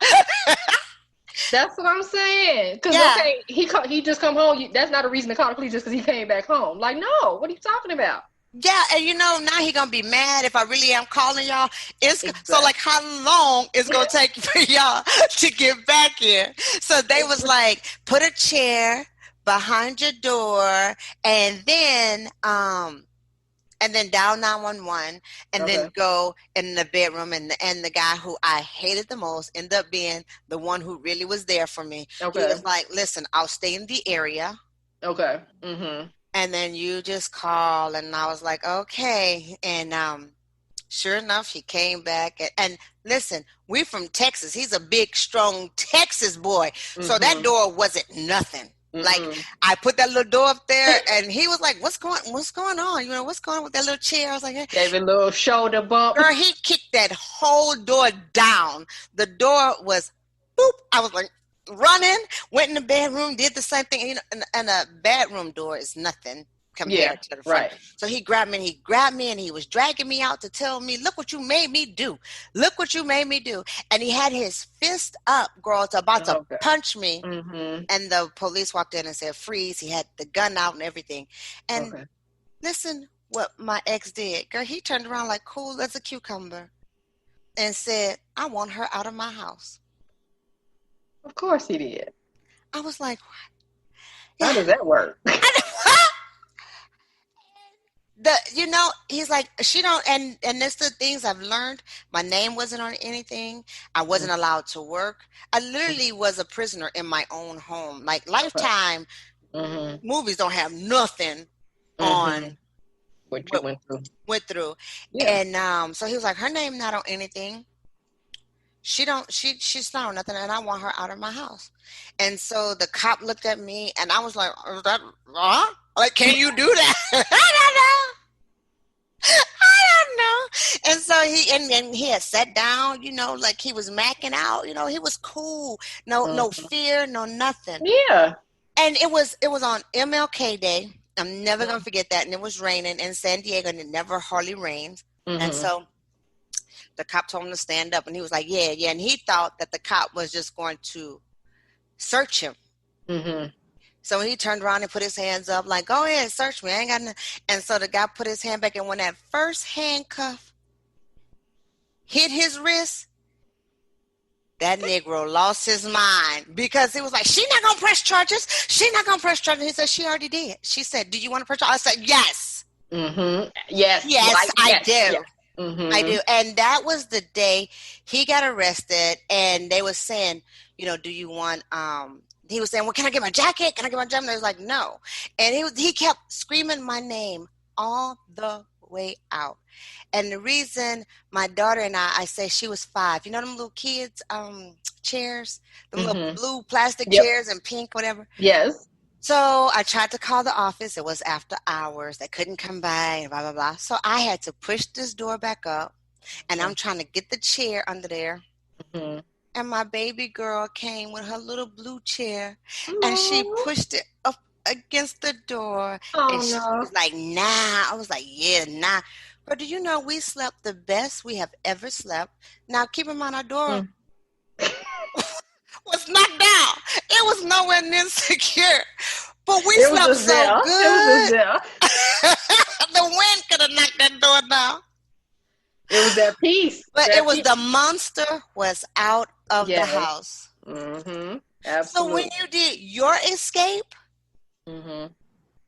That's what I'm saying. Because, Yeah. okay, he just come home. That's not a reason to call the police just because he came back home. Like, no, what are you talking about? Yeah, and you know, now he gonna be mad if I really am calling y'all. Exactly. So like, how long it's gonna take for y'all to get back here? So they was like, put a chair behind your door, and then dial 911, and then go in the bedroom, and the guy who I hated the most ended up being the one who really was there for me. Okay. He was like, listen, I'll stay in the area. Okay. Mm-hmm. And then you just call, and I was like, okay. And sure enough, he came back. And listen, we're from Texas. He's a big, strong Texas boy. Mm-hmm. So that door wasn't nothing. Mm-hmm. Like, I put that little door up there, and he was like, what's going on? You know, what's going on with that little chair? I was like, hey. Gave a little shoulder bump. Girl, he kicked that whole door down. The door was, boop. I was like, running, went in the bedroom, did the same thing. You know, and a bedroom door is nothing compared to the front. Right. So he grabbed me, and he was dragging me out to tell me, look what you made me do. Look what you made me do. And he had his fist up, girl, about to punch me. Mm-hmm. And the police walked in and said, freeze. He had the gun out and everything. And listen what my ex did. Girl, he turned around like cool as a cucumber and said, I want her out of my house. Of course he did. I was like, what? How does that work? He's like, she don't, and that's the things I've learned. My name wasn't on anything. I wasn't allowed to work. I literally was a prisoner in my own home. Like, Lifetime movies don't have nothing on what you went through. Yeah. And so he was like, her name not on anything. She's not on nothing, and I want her out of my house. And so the cop looked at me, and I was like, is that wrong? Like, can you do that? I don't know. And so he had sat down, you know, like he was macking out, you know, he was cool. No fear, no nothing. Yeah. And it was on MLK Day. I'm never going to forget that. And it was raining in San Diego, and it never hardly rains. Mm-hmm. And so the cop told him to stand up, and he was like, yeah. And he thought that the cop was just going to search him. Mm-hmm. So he turned around and put his hands up like, go ahead, search me. I ain't got nothing. And so the guy put his hand back, and when that first handcuff hit his wrist, that Negro lost his mind, because he was like, she's not going to press charges. She's not going to press charges. He said, she already did. She said, do you want to press charges? I said, yes. Mm-hmm. Yes. Yes, I do. Yes. Mm-hmm. I do. And that was the day he got arrested, and they were saying, you know, do you want, he was saying, well, can I get my jacket? Can I get my jacket? And I was like, no. And he kept screaming my name all the way out. And the reason my daughter and I say she was 5, you know them little kids chairs, the little blue plastic chairs and pink, whatever. Yes. So I tried to call the office. It was after hours. They couldn't come by and blah, blah, blah. So I had to push this door back up, and I'm trying to get the chair under there. Mm-hmm. And my baby girl came with her little blue chair, and she pushed it up against the door. And she was like, nah. I was like, yeah, nah. But do you know, we slept the best we have ever slept. Now, keep in mind, our door was knocked down. It was nowhere near secure. But we slept so good. The wind could have knocked that door down. It was that peace. But the monster was out of the house. Mm-hmm. Absolutely. So when you did your escape,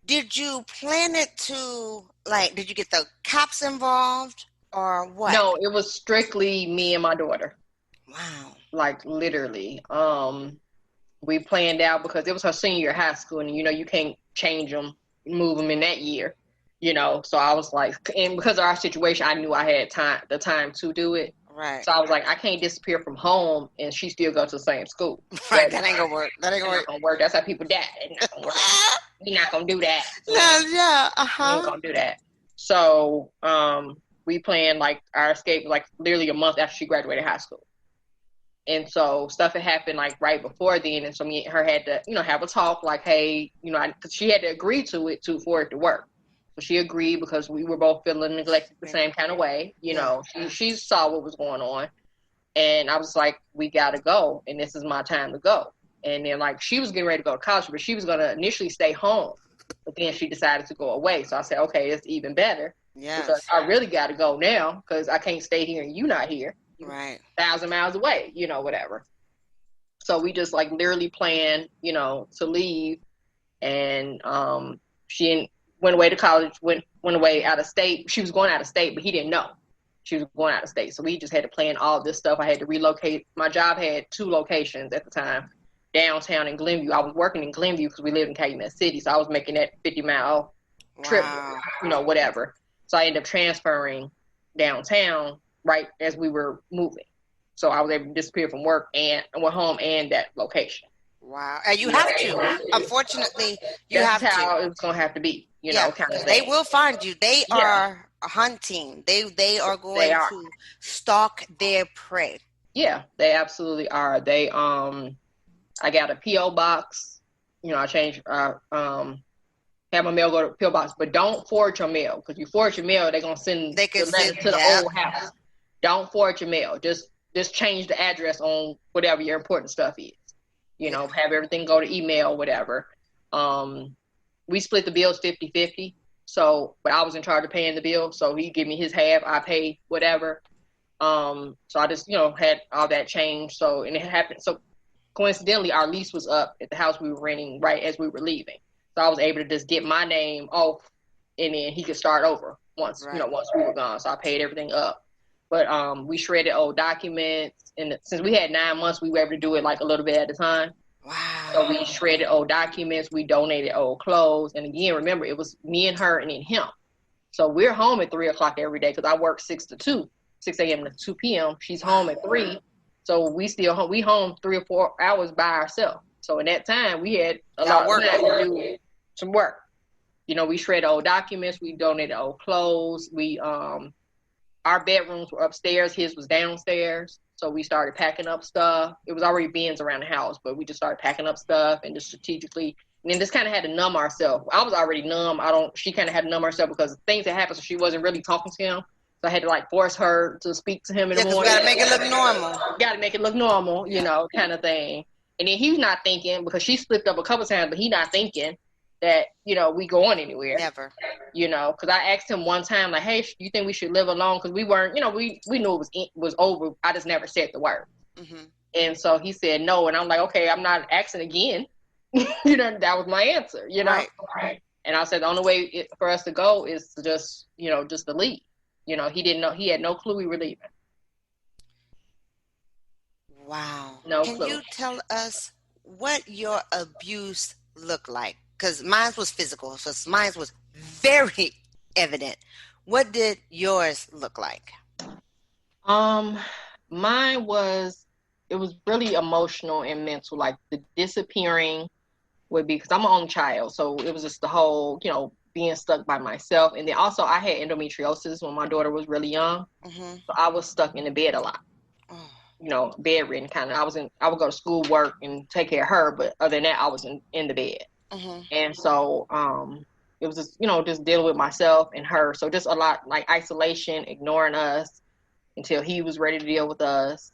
did you plan it to, like, did you get the cops involved or what? No, it was strictly me and my daughter. Wow. Like, literally. We planned out because it was her senior year of high school, and, you know, you can't change them, move them in that year, you know. So I was like, and because of our situation, I knew I had the time to do it. Right. So I was like, I can't disappear from home and she still go to the same school. Right. That ain't gonna work. That ain't gonna work. That's how people die. It's not gonna work. We're not gonna do that. No, yeah. We ain't gonna do that. So we planned like our escape like literally a month after she graduated high school. And so stuff had happened like right before then. And so me and her had to, have a talk like, hey, cause she had to agree to it for it to work. So she agreed because we were both feeling neglected the same kind of way. She saw what was going on. And I was like, we got to go. And this is my time to go. And then like, she was getting ready to go to college, but she was going to initially stay home. But then she decided to go away. So I said, okay, it's even better. Yes. Because I really got to go now because I can't stay here and you not here. Right. 1,000 miles away, whatever. So we just like literally planned, to leave. And she went away to college, went away out of state. She was going out of state, but he didn't know she was going out of state. So we just had to plan all this stuff. I had to relocate. My job had 2 locations at the time, downtown in Glenview. I was working in Glenview because we lived in Calumet City. So I was making that 50-mile trip, whatever. So I ended up transferring downtown right as we were moving. So I was able to disappear from work and went home and that location. Wow. And you have to. Unfortunately, That's how it's going to have to be, kind of thing. They will find you. They are hunting. They are going to stalk their prey. Yeah, they absolutely are. They, I got a P.O. box. I changed, have my mail go to P.O. box, but don't forward your mail because you forward your mail, they're going to send the letter to the old house. Don't forward your mail. Just change the address on whatever your important stuff is. Have everything go to email, whatever. We split the bills 50-50. So, but I was in charge of paying the bill. So he give me his half, I pay whatever. So I just, had all that change. So, and it happened. So coincidentally, our lease was up at the house we were renting right as we were leaving. So I was able to just get my name off and then he could start over once we were gone. So I paid everything up. But we shredded old documents, and since we had 9 months, we were able to do it like a little bit at a time. Wow. So we shredded old documents, we donated old clothes, and again, remember, it was me and her and then him. So we're home at 3 o'clock every day because I work 6 a.m. to 2 p.m. She's home at 3, so we home 3 or 4 hours by ourselves. So in that time, we had a lot of time to do some work. We shredded old documents, we donated old clothes, we our bedrooms were upstairs, his was downstairs. So we started packing up stuff. It was already bins around the house, but we just started packing up stuff and just strategically, and then just kind of had to numb ourselves. I was already numb. She kind of had to numb herself because things had happened, so she wasn't really talking to him. So I had to like force her to speak to him in the morning. You gotta make it look normal. Gotta make it look normal, kind of thing. And then he's not thinking, because she slipped up a couple times, but he's not thinking that, we going anywhere. Never. Because I asked him one time, like, hey, you think we should live alone? Because we weren't, we knew it was over. I just never said the word. Mm-hmm. And so he said no. And I'm like, okay, I'm not asking again. That was my answer, Right. And I said, the only way for us to go is to just, just to leave. He didn't know, he had no clue we were leaving. Wow. No clue. Can you tell us what your abuse looked like? Because mine was physical, so mine was very evident. What did yours look like? Mine was, it was really emotional and mental. Like the disappearing would be, because I'm an only child, so it was just the whole, being stuck by myself. And then also I had endometriosis when my daughter was really young, so I was stuck in the bed a lot. Bedridden kind of. I would go to school, work, and take care of her, but other than that, I was in the bed. And so it was just, just dealing with myself and her. So just a lot like isolation, ignoring us until he was ready to deal with us,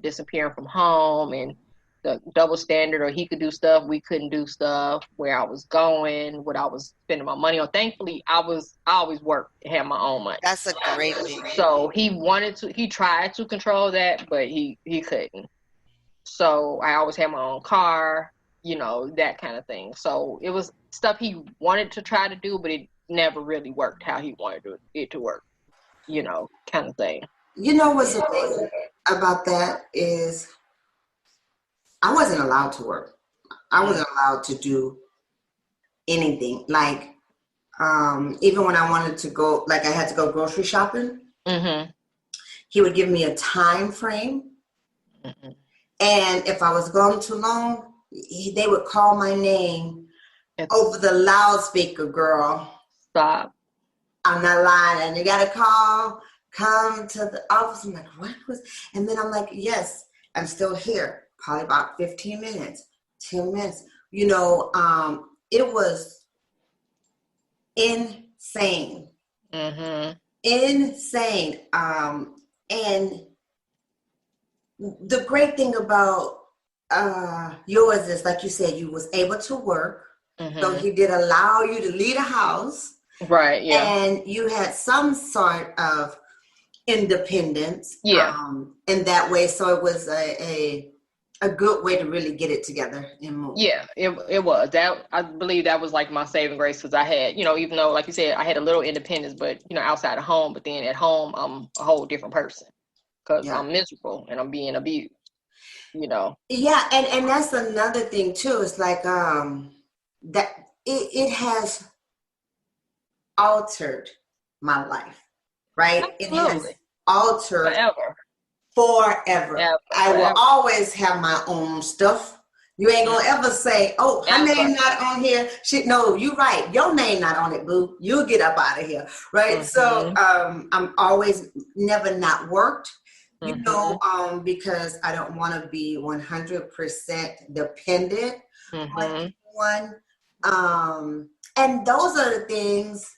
disappearing from home, and the double standard, or he could do stuff, we couldn't do stuff, where I was going, what I was spending my money on. Thankfully, I always worked and had my own money. That's a great thing. So he tried to control that, but he couldn't. So I always had my own car, that kind of thing. So it was stuff he wanted to try to do, but it never really worked how he wanted it to work, kind of thing. What's amazing about that is I wasn't allowed to work. I wasn't allowed to do anything. Like, even when I wanted to go, like I had to go grocery shopping, he would give me a time frame. And if I was gone too long, they would call my name over the loudspeaker, girl. Stop. I'm not lying. And you got to come to the office. I'm like, what was, and then I'm like, yes. I'm still here, probably about 15 minutes, 10 minutes. You know, it was insane. Insane. And the great thing about yours is, like you said, you was able to work. So he did allow you to leave the house. Right, yeah. And you had some sort of independence. Yeah. In that way. So it was a good way to really get it together and move. Yeah, it was. That, I believe that was like my saving grace, because I had, you know, even though, like you said, I had a little independence, but, you know, outside of home, but then at home, I'm a whole different person, because I'm miserable and I'm being abused, you know. Yeah, and that's another thing too. It's like that it has altered my life, right? Absolutely. It has altered forever. I will always have my own stuff. You ain't gonna ever say, "Oh, her name not on here." Shit, no, you right. Your name not on it, boo. You'll get up out of here, right? So I'm always never not worked. You know, because I don't want to be 100% dependent on anyone. And those are the things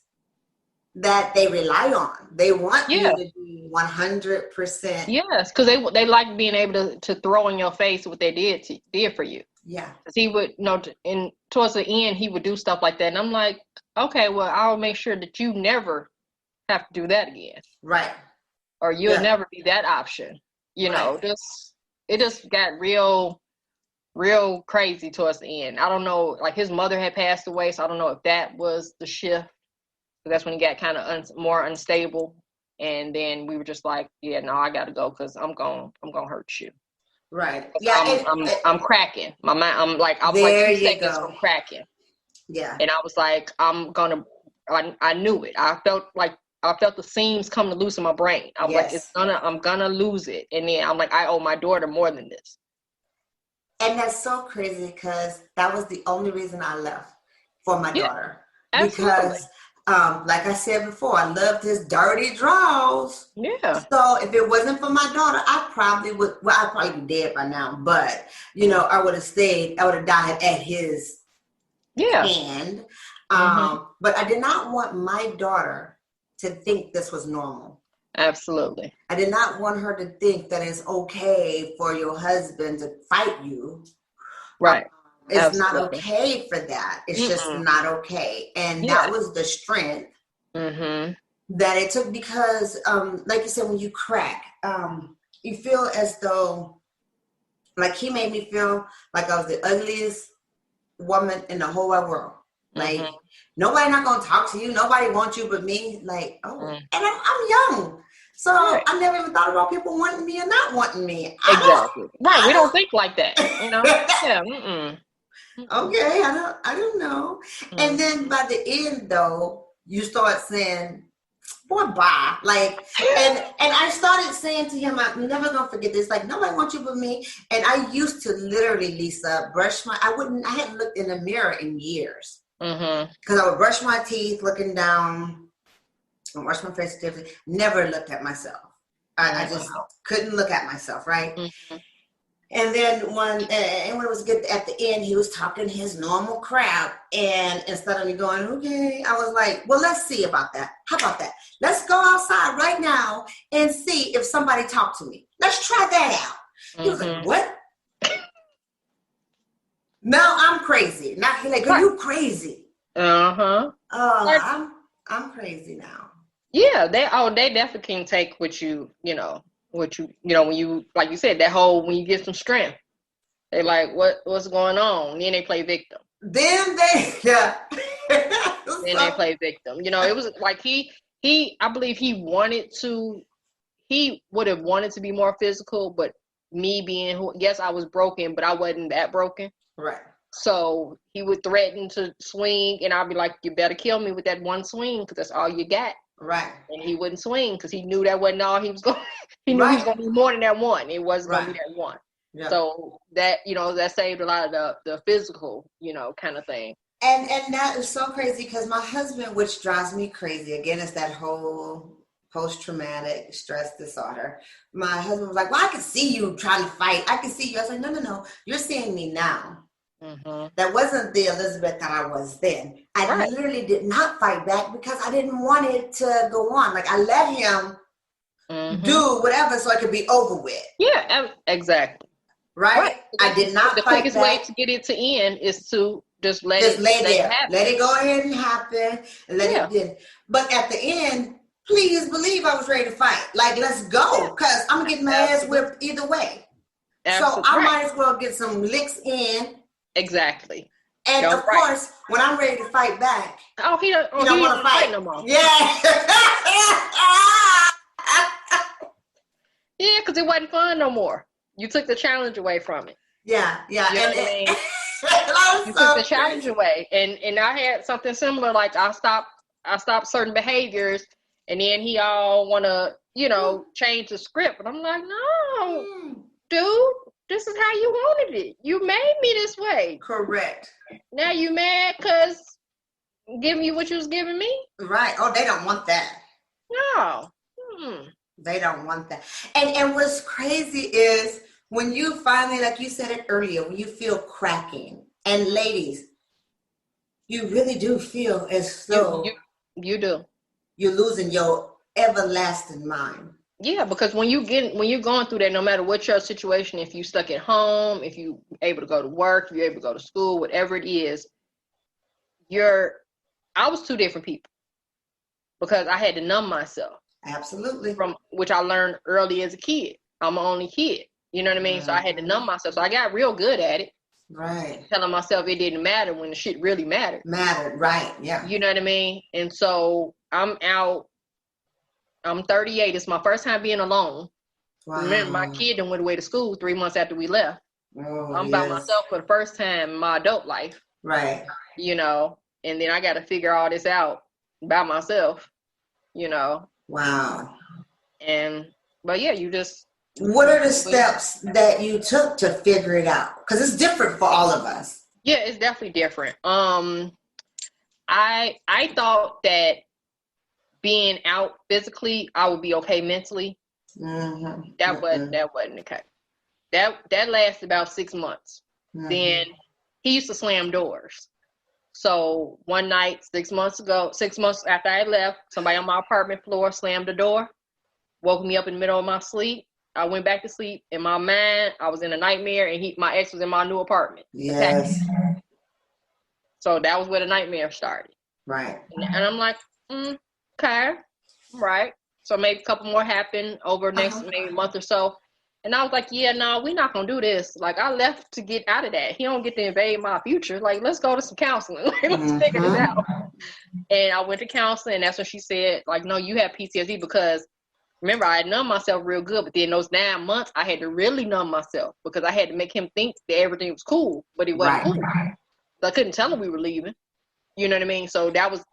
that they rely on. They want you to be 100%. Yes, because they like being able to throw in your face what they did for you. Yeah. Because he would, you know, and towards the end, he would do stuff like that. And I'm like, okay, well, I'll make sure that you never have to do that again. Right. Or you'll never be that option. You know, it just got real crazy towards the end. I don't know, like his mother had passed away, so I don't know if that was the shift. But that's when he got kind of more unstable. And then we were just like, yeah, no, I got to go, because I'm gonna hurt you. Right. Yeah. I'm cracking. My mind. I was like 2 seconds from cracking. Yeah. And I was like, I knew it. I felt the seams come to loose in my brain. I was like, I'm gonna lose it. And then I'm like, I owe my daughter more than this. And that's so crazy, because that was the only reason I left, for my daughter. Absolutely. Because like I said before, I loved his dirty draws. Yeah. So if it wasn't for my daughter, I'd probably be dead by now. But, you know, I would have died at his hand. But I did not want my daughter to think this was normal. Absolutely. I did not want her to think that it's okay for your husband to fight you. Right. It's not okay for that. It's just not okay. And that was the strength that it took, because, like you said, when you crack, you feel as though, like, he made me feel like I was the ugliest woman in the whole wide world. Like, nobody not going to talk to you. Nobody wants you but me. Like, and I'm young. So I never even thought about people wanting me or not wanting me. Exactly. Right. We don't think like that. You know? Yeah. Okay, I don't know. And then by the end, though, you start saying, boy, bye. Like, and I started saying to him, I'm never gonna forget this. Like, nobody wants you but me. And I used to literally, Lisa, I hadn't looked in the mirror in years. Because I would brush my teeth, looking down, and wash my face, never looked at myself. I just couldn't look at myself, right? And then when it was good at the end, he was talking his normal crap. And instead of me going, okay, I was like, well, let's see about that. How about that? Let's go outside right now and see if somebody talked to me. Let's try that out. He was like, what? Now I'm crazy. Now he's like, are you crazy? I'm crazy now. Yeah, they definitely can take what you know, when you, like you said, that whole, when you get some strength, they like, what's going on? Then they play victim. Then they play victim. You know, it was like I believe he would have wanted to be more physical, but me being yes, I was broken, but I wasn't that broken. Right. So he would threaten to swing, and I'd be like, you better kill me with that one swing, because that's all you got. Right. And he wouldn't swing, because he knew that wasn't all he was going. He knew he was going to be more than that one. It wasn't going to be that one. Yeah. So that, that saved a lot of the physical, kind of thing. And that is so crazy, because my husband, which drives me crazy, again, is that whole post-traumatic stress disorder. My husband was like, well, I can see you trying to fight. I can see you. I was like, no. You're seeing me now. That wasn't the Elizabeth that I was then. I literally did not fight back because I didn't want it to go on. Like, I let him do whatever so it could be over with. Yeah, exactly. Right? I did not the fight quickest back. way to get it to end is to just let Just it lay there. happen. Let it go ahead and happen. And let it. But at the end, please believe I was ready to fight. Like, let's go. Because I'm getting my ass whipped either way. So I might as well get some licks in. Exactly. And of course, when I'm ready to fight back, he don't want to fight no more. Yeah. Yeah, because it wasn't fun no more. You took the challenge away from it. Yeah. You know what I mean? You took the challenge away. And I had something similar. Like, I stopped certain behaviors, and then he all want to, change the script. But I'm like, no, dude, this is how you wanted it. You made me this way. Correct. Now you mad because giving you what you was giving me? Right. Oh, they don't want that. No. They don't want that. And what's crazy is when you finally, like you said it earlier, when you feel cracking, and ladies, you really do feel as though you do. You're losing your everlasting mind. Yeah, because when you're going through that, no matter what your situation, if you stuck at home, if you able to go to work, if you're able to go to school, whatever it is, I was two different people because I had to numb myself. Absolutely. From which I learned early as a kid. I'm an only kid. You know what I mean? So I had to numb myself. So I got real good at it. Right. Telling myself it didn't matter when the shit really mattered. Right. Yeah. You know what I mean? And so I'm out. I'm 38. It's my first time being alone. Wow. Remember, my kid done went away to school 3 months after we left. Oh, I'm by myself for the first time in my adult life. Right. And then I got to figure all this out by myself, Wow. But yeah, you just. What are the steps that you took to figure it out? Because it's different for all of us. Yeah, it's definitely different. I thought that being out physically, I would be okay mentally. Mm-hmm. That wasn't the case. That lasted about 6 months. Mm-hmm. Then he used to slam doors. So one night, 6 months after I left, somebody on my apartment floor slammed the door, woke me up in the middle of my sleep. I went back to sleep. In my mind, I was in a nightmare, and my ex was in my new apartment. Yes. So that was where the nightmare started. Right. And I'm like, okay, right. So maybe a couple more happened over next maybe month or so. And I was like, yeah, no, we're not going to do this. Like, I left to get out of that. He don't get to invade my future. Like, let's go to some counseling. Let's figure this out. And I went to counseling, and that's when she said, like, no, you have PTSD because, remember, I had numbed myself real good. But then those 9 months, I had to really numb myself because I had to make him think that everything was cool. But it wasn't cool. So I couldn't tell him we were leaving. You know what I mean? So that was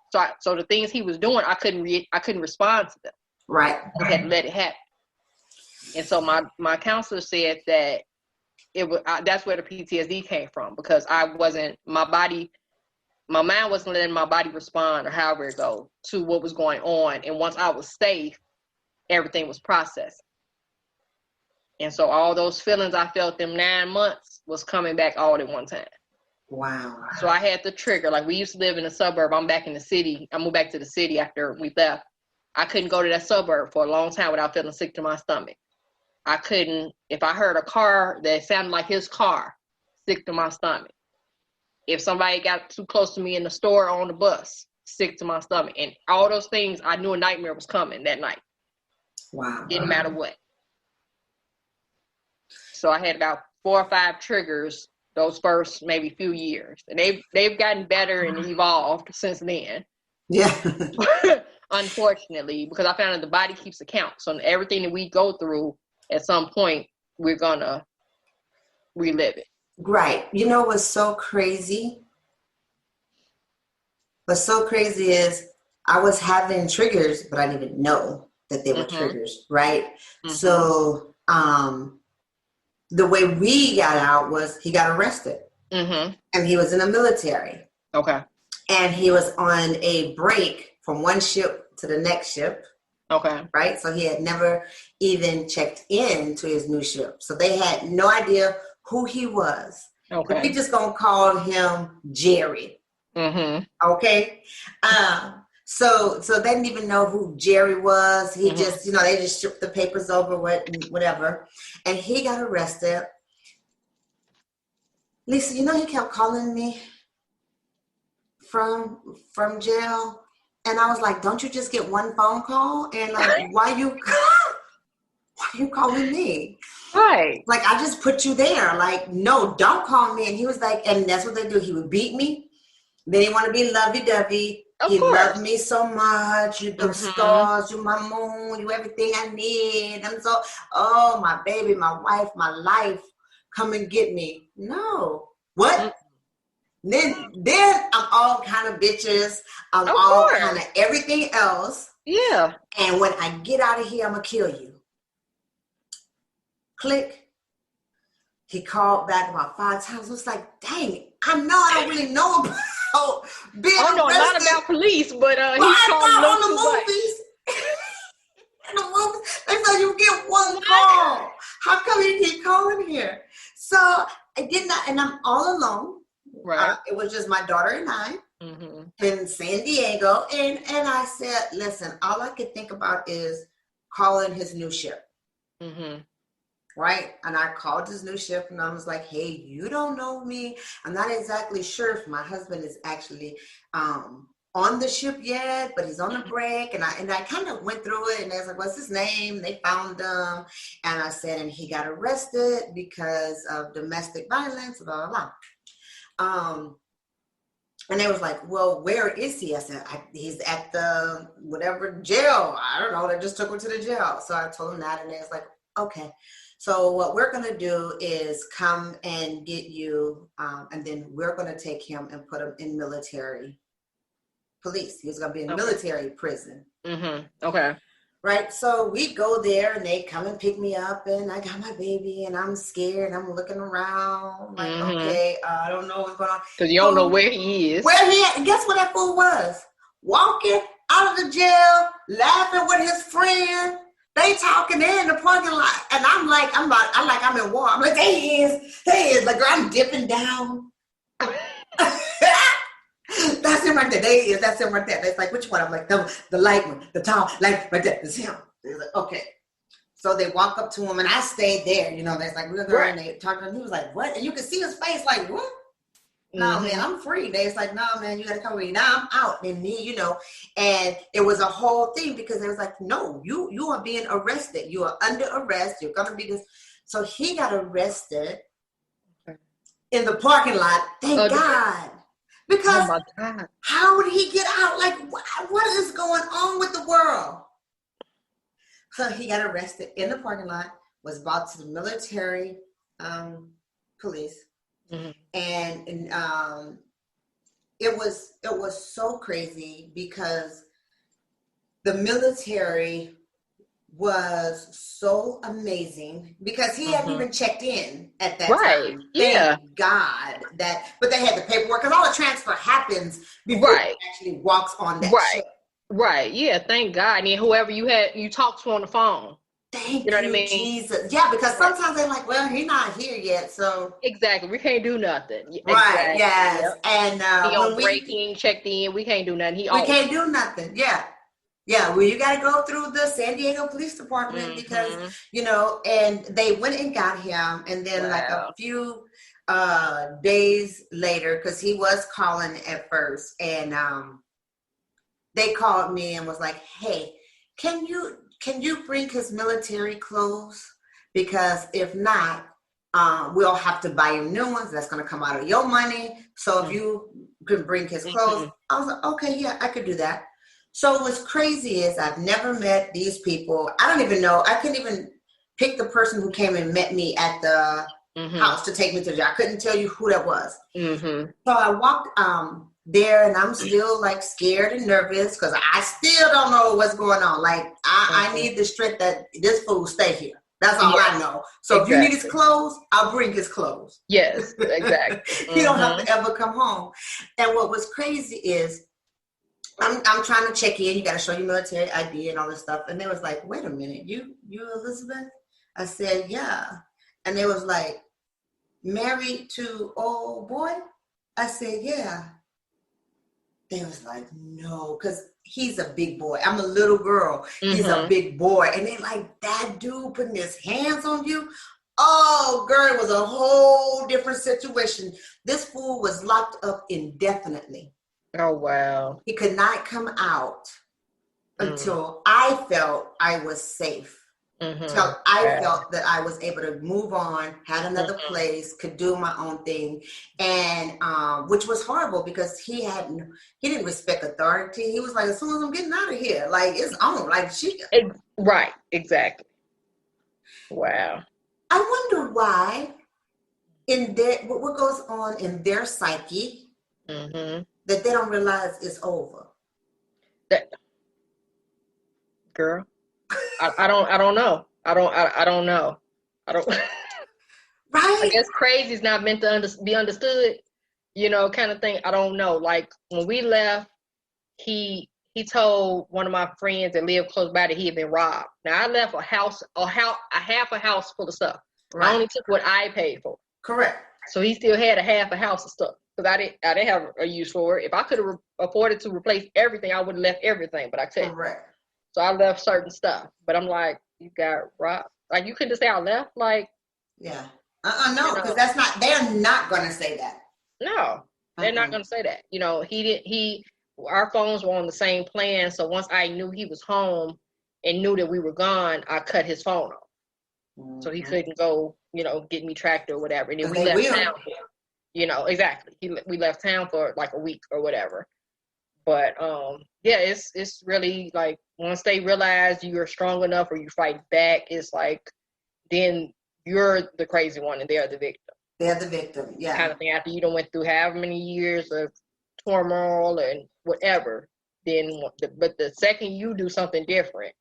so the things he was doing, I couldn't respond to them. Right. I had to let it happen. And so my counselor said that that's where the PTSD came from because my mind wasn't letting my body respond or however it goes to what was going on. And once I was safe, everything was processed. And so all those feelings I felt them 9 months was coming back all at one time. Wow. So I had the trigger. Like, we used to live in a suburb. I'm back in the city. I moved back to the city after we left. I couldn't go to that suburb for a long time without feeling sick to my stomach. I couldn't, if I heard a car that sounded like his car, sick to my stomach. If somebody got too close to me in the store or on the bus, sick to my stomach. And all those things, I knew a nightmare was coming that night. Wow. Didn't matter what. So I had about 4 or 5 triggers those first maybe few years. And they've gotten better and evolved since then. Yeah. Unfortunately, because I found that the body keeps account. So everything that we go through, at some point, we're going to relive it. Right. You know what's so crazy? What's so crazy is I was having triggers, but I didn't even know that they were triggers, right? Mm-hmm. So the way we got out was he got arrested. Mm-hmm. And he was in the military. Okay. And he was on a break from one ship to the next ship. Okay. Right? So he had never even checked in to his new ship. So they had no idea who he was. Okay. We just gonna call him Jerry. Mm-hmm. Okay. So they didn't even know who Jerry was. He just, they just shipped the papers over, whatever. And he got arrested. Lisa, he kept calling me from jail. And I was like, don't you just get one phone call? And like, why you calling me? Right. Like, I just put you there. Like, no, don't call me. And he was like, and that's what they do. He would beat me. Then he want to be lovey-dovey. He loved me so much. You the stars, you my moon, you everything I need. I'm so, oh, my baby, my wife, my life. Come and get me. No. What? Then I'm all kind of bitches. I'm all kind of everything else. Yeah. And when I get out of here, I'm going to kill you. Click. He called back about 5 times. I was like, dang, I know I don't really know about being I know a lot about police, but he's calling on the movies. In the movies, they say you get one call. How come you keep calling here? So I did not, and I'm all alone. Right. It was just my daughter and I in San Diego. And I said, listen, all I could think about is calling his new ship. Right? And I called his new ship and I was like, hey, you don't know me. I'm not exactly sure if my husband is actually on the ship yet, but he's on a break. And I kind of went through it and I was like, what's his name? They found him. And I said, and he got arrested because of domestic violence, blah, blah, blah. And they was like, well, where is he? I said, he's at the whatever jail. I don't know. They just took him to the jail. So I told him that and they was like, okay. So what we're going to do is come and get you. And then we're going to take him and put him in military police. He's going to be in military prison. Okay. Right. So we go there and they come and pick me up and I got my baby and I'm scared. I'm looking around like, okay, I don't know what's going on. Because you don't know where he is. Where he at? Guess what that fool was? Walking out of the jail, laughing with his friend. They talking there in the parking lot. And I'm in war. I'm like, there he is. Like, I'm dipping down. That's him right there. That's him right there. It's like, which one? I'm like, the light one, the tall light right there. It's him. They're like, okay. So they walk up to him and I stayed there. There's like, we're there and they talked to him. He was like, what? And you can see his face like, what? No, man, I'm free. They was like, no, man, you got to come with me. Now I'm out. And me, and it was a whole thing because they was like, no, you are being arrested. You are under arrest. You're going to be this. So he got arrested in the parking lot. Thank God. Because how would he get out? Like, what is going on with the world? So he got arrested in the parking lot, was brought to the military police. And it was so crazy because the military was so amazing because he hadn't even checked in at that time. Thank God but they had the paperwork because all the transfer happens before he actually walks on that ship. Right. Yeah. Thank God. And whoever you talk to on the phone. Thank you, know what I mean? Jesus. Yeah, because sometimes they're like, well, he's not here yet, so. Exactly. We can't do nothing. Right, exactly. Yes. Yep. And he on breaking, checked in, we can't do nothing. We can't do nothing, yeah. Yeah, well, you got to go through the San Diego Police Department because, and they went and got him. And then like a few days later, because he was calling at first, and they called me and was like, hey, can you bring his military clothes? Because if not, we'll have to buy him new ones. That's going to come out of your money. So if you can bring his clothes, I was like, okay, yeah, I could do that. So what's crazy is I've never met these people. I don't even know. I couldn't even pick the person who came and met me at the house to take me to the job. I couldn't tell you who that was. So I walked there and I'm still like scared and nervous because I still don't know what's going on. Like I need the strength that this fool stay here. That's all I know. So if you need his clothes, I'll bring his clothes. Yes, exactly. He don't have to ever come home. And what was crazy is I'm trying to check in. You got to show your military ID and all this stuff. And they was like, wait a minute, you Elizabeth? I said, yeah. And they was like, married to old boy? I said, yeah. They was like, no, because he's a big boy. I'm a little girl. He's a big boy. And they like, that dude putting his hands on you? Oh, girl, it was a whole different situation. This fool was locked up indefinitely. Oh, wow. He could not come out until I felt I was safe. Until I felt that I was able to move on, had another place, could do my own thing. And which was horrible because he didn't respect authority. He was like, as soon as I'm getting out of here, like it's on. Like right, exactly. Wow. I wonder why what goes on in their psyche that they don't realize it's over. Girl, I don't know. I don't know. Right. I guess crazy is not meant to be understood, kind of thing. I don't know. Like when we left, he told one of my friends that lived close by that he had been robbed. Now I left a half a house full of stuff. Right. I only took what I paid for. Correct. So he still had a half a house of stuff because I didn't have a use for it. If I could have afforded to replace everything, I would have left everything. But I couldn't. Correct. So I left certain stuff. But I'm like, you got robbed. Like you couldn't just say I left. Like. Yeah. No, because that's not. They're not gonna say that. No, they're not gonna say that. Our phones were on the same plan. So once I knew he was home and knew that we were gone, I cut his phone off. So he couldn't go, get me tracked or whatever. And then we left town for, exactly. We left town for like a week or whatever. But it's really like once they realize you're strong enough or you fight back, it's like then you're the crazy one and they're the victim. They're the victim, yeah. Kind of thing. After you done went through however many years of turmoil and whatever, but the second you do something different,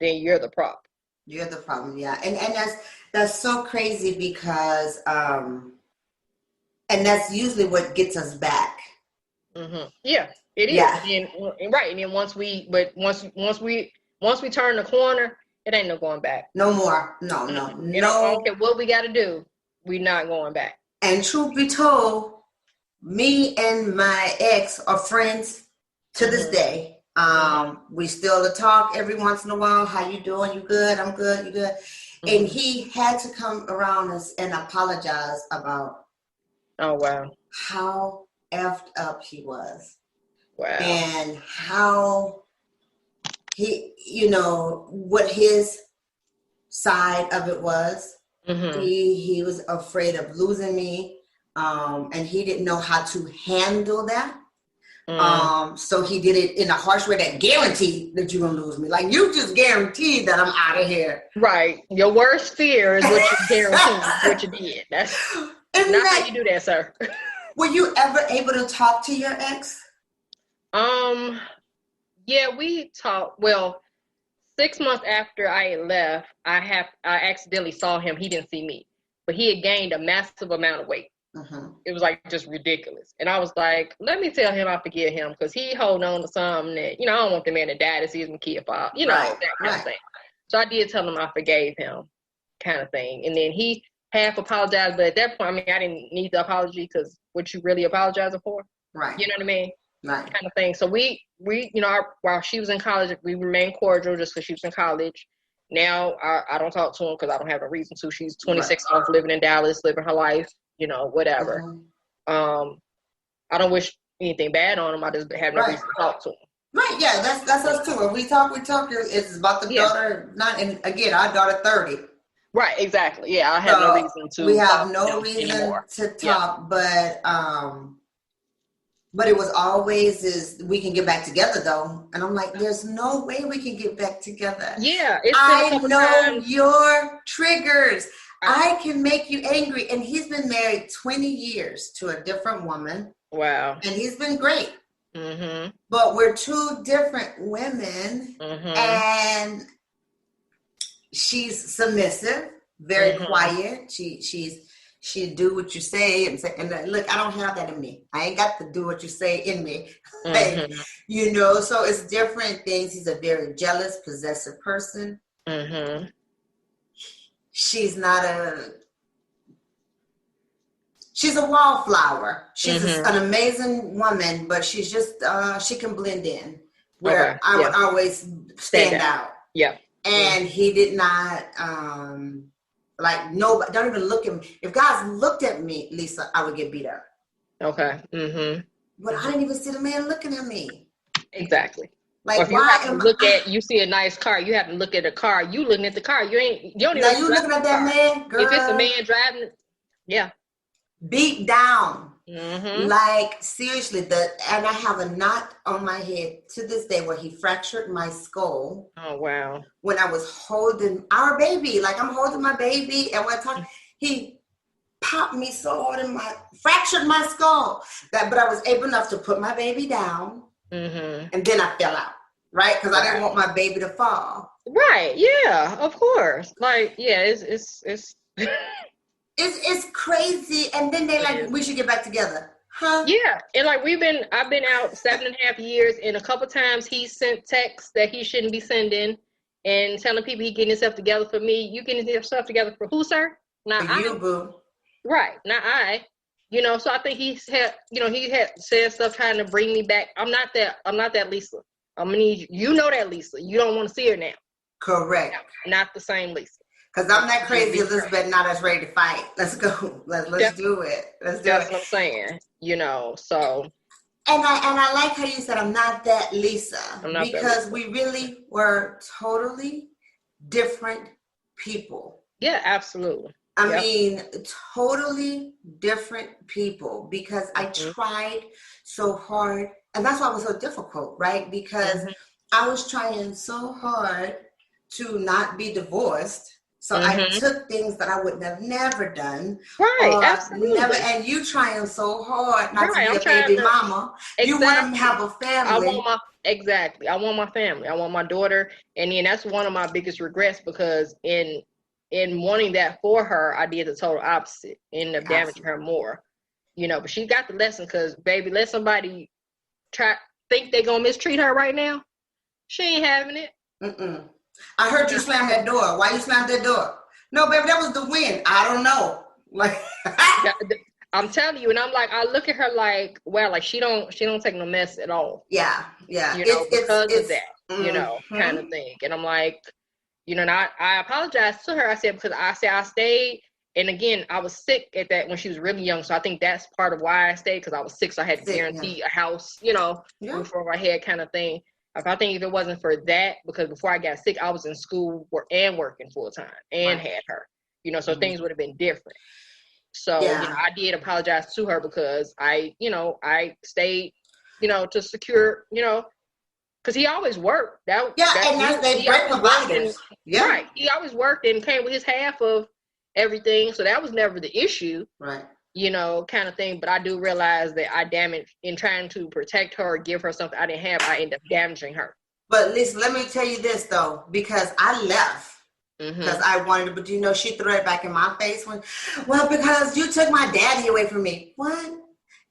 then you're the problem. You're the problem, yeah. And that's so crazy because and that's usually what gets us back. Yeah, it is. Yeah. And right. And then once we turn the corner, it ain't no going back. No more. No. I don't care what we got to do. We're not going back. And truth be told, me and my ex are friends to this day. We still talk every once in a while. How you doing? You good? I'm good. You good? And he had to come around us and apologize about how effed up he was. Wow. And how he, what his side of it was. He was afraid of losing me. And he didn't know how to handle that. So he did it in a harsh way that guaranteed that you're gonna lose me. Like you just guaranteed that I'm out of here. Right. Your worst fear is what you guaranteed, what you did. That's not how you do that, sir. Were you ever able to talk to your ex? Yeah, we talked. Well, 6 months after I had left, I accidentally saw him. He didn't see me, but he had gained a massive amount of weight. It was like just ridiculous. And I was like, let me tell him I forgive him because he holding on to something that, I don't want the man to die to see his kid fall, that kind of thing. So I did tell him I forgave him kind of thing. And then he half apologized. But at that point, I didn't need the apology because what you really apologizing for? Right. You know what I mean? Right. Kind of thing. So we while she was in college, we remained cordial just because she was in college. Now I don't talk to him because I don't have a reason to. She's 26 off living in Dallas, living her life. Whatever. I don't wish anything bad on him. I just have no reason to talk to him. Right, yeah, that's us too. When we talk. It's about the daughter, and again, our daughter 30. Right, exactly. Yeah, I have no reason to. We have no reason anymore. To talk, but it was always is we can get back together though, and I'm like, there's no way we can get back together. Yeah, I know your triggers. I can make you angry. And he's been married 20 years to a different woman. Wow. And he's been great. But we're two different women. And she's submissive, very quiet. She's she do what you say and say, and look, I don't have that in me. I ain't got to do what you say in me. Like, you know, so it's different things. He's a very jealous, possessive person. She's a wallflower. She's an amazing woman, but she's just, she can blend in where I would always stand out. Yeah. And he did not, like, nobody, don't even look at me. If guys looked at me, Lisa, I would get beat up. Okay. But I didn't even see the man looking at me. Exactly. Like, or if you happen to look at, you see a nice car, you happen to look at a car, you looking at the car, you don't even. Now you looking at that man, girl. If it's a man driving, yeah. Beat down. Like, seriously, and I have a knot on my head to this day where he fractured my skull. Oh, wow. When I was holding our baby, like I'm holding my baby, and one time he popped me so hard fractured my skull but I was able enough to put my baby down, and then I fell out, right? Because I didn't want my baby to fall. Right? Yeah, of course. Like, yeah, it's It's crazy. And then they like, we should get back together. Huh? Yeah. And like I've been out 7.5 years, and a couple times he sent texts that he shouldn't be sending and telling people he getting himself together for me. You getting yourself together for who, sir? Not for you, boo. Right. Not I. You know, so I think he had said stuff trying to bring me back. I'm not that Lisa. I'm gonna need you know that Lisa. You don't want to see her now. Correct. Not the same Lisa. Because I'm that crazy Elizabeth, not as ready to fight. Let's go. Let's do it. Let's do it. That's what I'm saying. You know, so. And I like how you said I'm not that Lisa. Because we really were totally different people. Yeah, absolutely. I mean, totally different people, because I tried so hard. And that's why it was so difficult, right? Because I was trying so hard to not be divorced. So I took things that I would have never done. Right, absolutely. And you trying so hard not to be a baby mama. Exactly. You want to have a family. I want my family. I want my daughter. And then that's one of my biggest regrets, because in wanting that for her, I did the total opposite. Ended up damaging her more. You know, but she got the lesson, because, baby, let somebody think they're going to mistreat her right now. She ain't having it. I heard you slam that door. Why you slammed that door? No, baby, that was the wind. I don't know. Like, I'm telling you, and I'm like, I look at her like, wow, like she don't take no mess at all. Yeah. You know, because of that, you know, kind of thing. And I'm like, you know, and I apologized to her. I said, because I stayed, and again, I was sick at that when she was really young. So I think that's part of why I stayed, because I was sick. So I had to guarantee a house, you know, before I had, kind of thing. I think if it wasn't for that, because before I got sick, I was in school and working full time and had her, you know, so things would have been different. So, you know, I did apologize to her, because I stayed, you know, to secure, you know, because he always worked. They break providers. Right. He always worked and came with his half of everything. So that was never the issue. Right. You know, kind of thing. But I do realize that I damaged, in trying to protect her or give her something I didn't have, I ended up damaging her. But listen, let me tell you this, though, because I left because I wanted to, but you know, she threw it back in my face because you took my daddy away from me. What?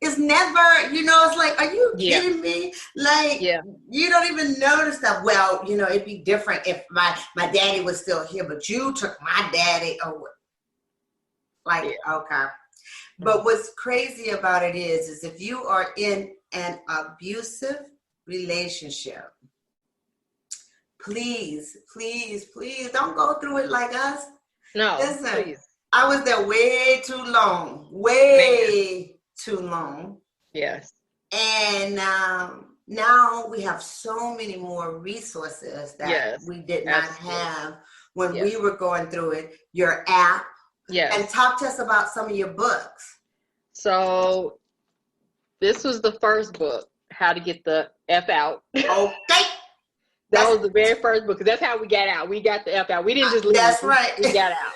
It's never, you know, it's like, are you kidding me? Like, you don't even notice that. Well, you know, it'd be different if my daddy was still here, but you took my daddy away. Like, okay. But what's crazy about it is if you are in an abusive relationship, please don't go through it like us. No, listen, please. I was there way too long, too long. Yes. And now we have so many more resources that we did not have when we were going through it. Your app. Yes. And talk to us about some of your books. So this was the first book, How to Get the F Out. Okay. That was the very first book, because that's how we got out. We got the F out. We didn't just leave. That's right. We got out.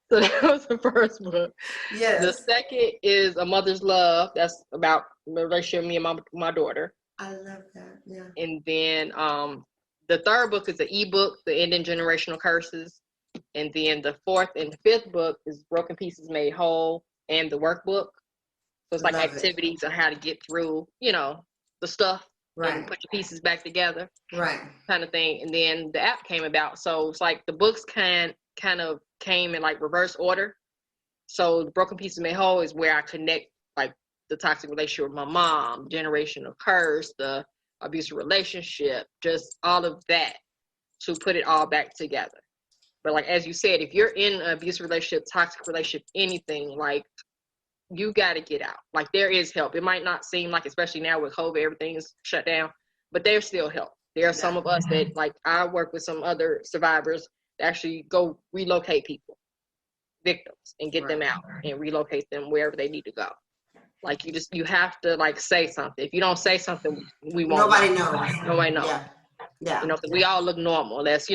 So that was the first book. Yes. The second is A Mother's Love. That's about the relationship of me and my daughter. I love that. Yeah. And then the third book is an ebook, The Ending Generational Curses. And then the fourth and the fifth book is Broken Pieces Made Whole and the workbook. So it's like activities on how to get through, the stuff and put your pieces back together. Right. Kind of thing. And then the app came about. So it's like the books kind of came in like reverse order. So the Broken Pieces Made Whole is where I connect like the toxic relationship with my mom, generational curse, the abusive relationship, just all of that to put it all back together. But like, as you said, if you're in an abusive relationship, toxic relationship, anything, like, you got to get out. Like, there is help. It might not seem like, especially now with COVID, everything is shut down, but there's still help. There are some of us that, like, I work with some other survivors that actually go relocate people, victims, and get them out and relocate them wherever they need to go. Like, you have to, like, say something. If you don't say something, we won't. Nobody knows. Nobody knows. Yeah. Because we all look normal. That's,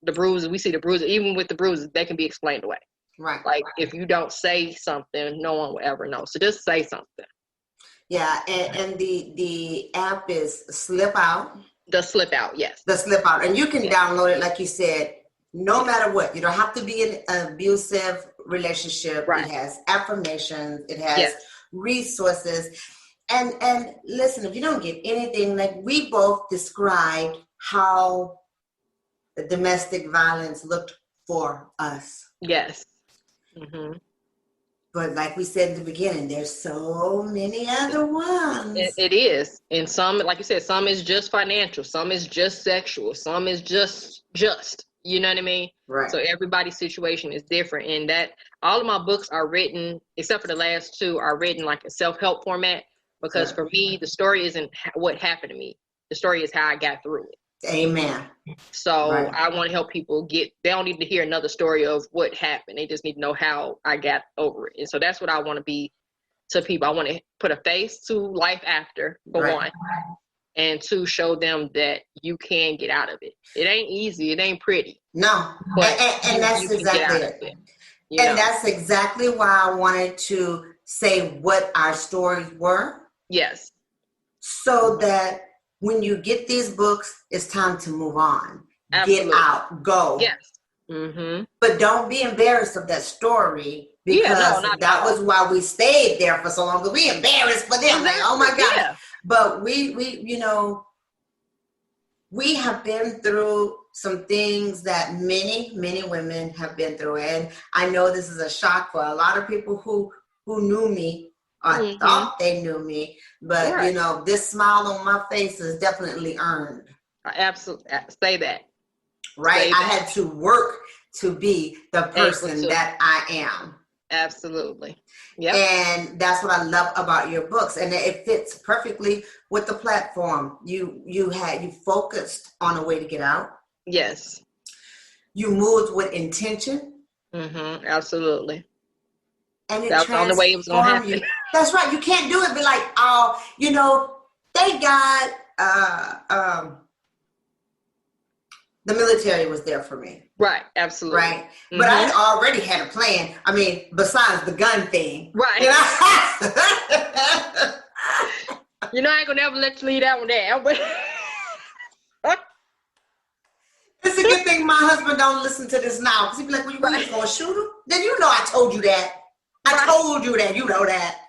the bruises, we see the bruises, even with the bruises, they can be explained away. Right. Like, if you don't say something, no one will ever know. So just say something. Yeah, and the app is Slip Out. The Slip Out, yes. The Slip Out. And you can download it, like you said, no matter what. You don't have to be in an abusive relationship. Right. It has affirmations. It has resources. And listen, if you don't get anything, like we both described how the domestic violence looked for us. Yes. Mm-hmm. But like we said in the beginning, there's so many other ones. It is. And some, like you said, some is just financial. Some is just sexual. Some is just, you know what I mean? Right. So everybody's situation is different. And that all of my books are written, except for the last two, are written like a self-help format. Because for me, the story isn't what happened to me. The story is how I got through it. Amen. So I want to help people they don't need to hear another story of what happened. They just need to know how I got over it. And so that's what I want to be to people. I want to put a face to life after, for one, and two, show them that you can get out of it. It ain't easy. It ain't pretty. No. And that's exactly it. And that's exactly why I wanted to say what our stories were. Yes. So that when you get these books, it's time to move on. Absolutely. Get out, go. Yes. Mm-hmm. But don't be embarrassed of that story, because that was why we stayed there for so long. Because we embarrassed for them. Like, oh my God. Yeah. But we have been through some things that many, many women have been through. And I know this is a shock for a lot of people who knew me. I thought they knew me, but this smile on my face is definitely earned. Absolutely. Say that. Right? Say I had to work to be the person that I am. Absolutely. Yeah. And that's what I love about your books. And it fits perfectly with the platform. You focused on a way to get out. Yes. You moved with intention. Mm-hmm. Absolutely. And it that's the only way it was going to happen. That's right. You can't do it. Be like, thank God the military was there for me. Right. Absolutely. Right. Mm-hmm. But I already had a plan. I mean, besides the gun thing. Right. I ain't going to never let you leave that one there. It's a good thing my husband don't listen to this now. Because he'd be like, well, you going to shoot him? Then I told you that. I told you that. You know that.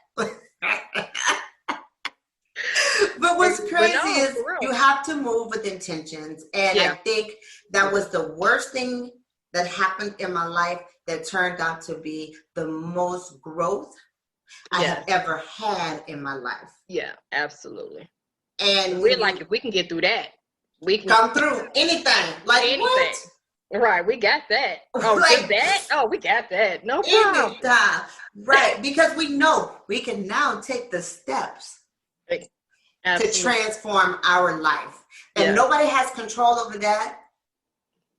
But what's crazy is you have to move with intentions. And I think that was the worst thing that happened in my life that turned out to be the most growth I have ever had in my life. Yeah, absolutely. And we're like, if we can get through that, we can come through anything. Like anything. What? Right, we got that. Oh, like that? Oh, we got that. No problem. Anytime. Right, because we know we can now take the steps to transform our life. And nobody has control over that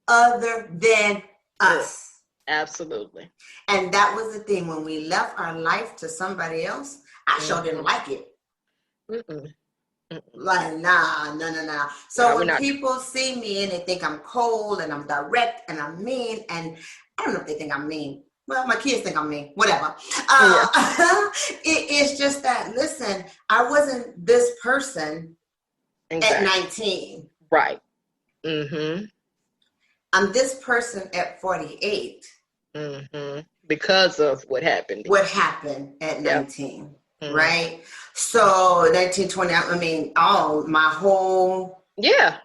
other than us. Absolutely. And that was the thing. When we left our life to somebody else, I sure didn't like it. Mm-mm. Like, nah. So when people see me and they think I'm cold and I'm direct and I'm mean, and I don't know if they think I'm mean. Well, my kids think I'm mean. Whatever. It's just that, listen, I wasn't this person at 19. Right. Mm-hmm. I'm this person at 48. Mm-hmm. Because of what happened. What happened at 19, mm-hmm. right? So 19, 20, I mean, my whole... Yeah.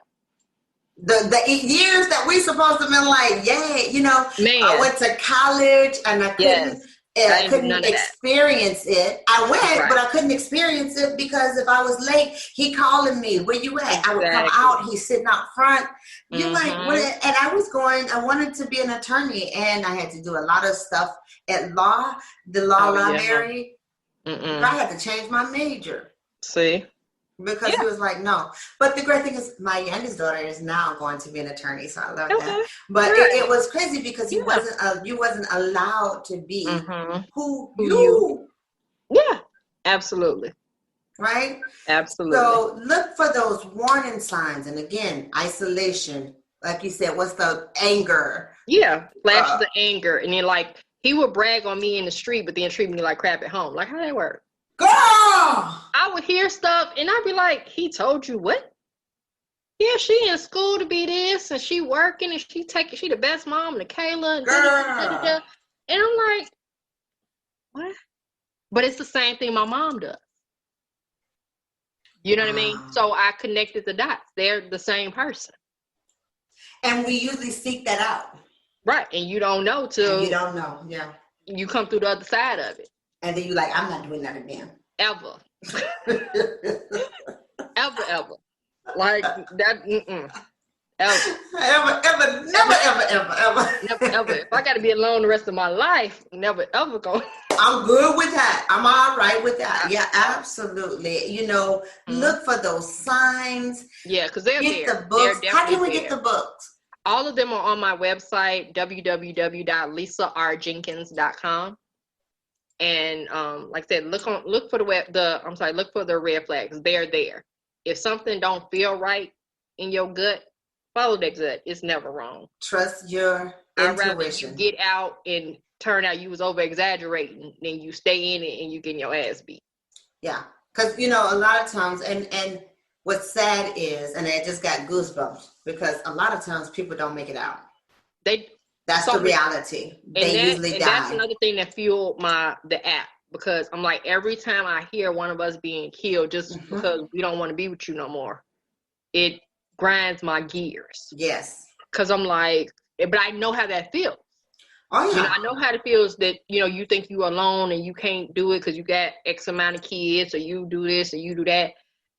The years that we supposed to have been like, yay, you know, Man. I went to college and I couldn't experience it. I went, but I couldn't experience it because if I was late, he calling me, where you at? Exactly. I would come out, he's sitting out front. You're like, what? And I wanted to be an attorney, and I had to do a lot of stuff at the law library. Yeah. I had to change my major. See? Because he was like, no. But the great thing is my youngest daughter is now going to be an attorney, so I love that. But it was crazy because you wasn't allowed to be who you. Yeah, absolutely. Right? Absolutely. So look for those warning signs. And again, isolation. Like you said, what's the anger? Yeah, flashes of anger. And then like, he would brag on me in the street, but then treat me like crap at home. Like, how that work? Girl! I would hear stuff and I'd be like, he told you what? Yeah, she in school to be this and she working and she the best mom to Kayla and da-da-da-da-da-da. And I'm like, what? But it's the same thing my mom does. You know what I mean? So I connected the dots. They're the same person. And we usually seek that out. Right. And you don't know till you don't know, yeah. You come through the other side of it. And then you're like, I'm not doing that again. Ever. ever. Like that, Ever. Never. If I got to be alone the rest of my life, never, ever go. I'm good with that. I'm all right with that. Yeah, absolutely. You know, look for those signs. Yeah, because they're get there. The books. How can we get the books? All of them are on my website, www.lisarjenkins.com. And like I said, look for the red flags. They're there. If something don't feel right in your gut, follow that gut. It's never wrong. Trust your intuition. I'd rather you get out and turn out you was over exaggerating than you stay in it and you getting your ass beat. Yeah, because you know a lot of times, and what's sad is, and I just got goosebumps because a lot of times people don't make it out. That's the reality. They usually die. That's another thing that fueled the app, because I'm like, every time I hear one of us being killed just because we don't want to be with you no more, it grinds my gears. Yes. Because I'm like, but I know how that feels. Oh, yeah. You know, I know how it feels that, you know, you think you're alone and you can't do it because you got X amount of kids, or you do this or you do that.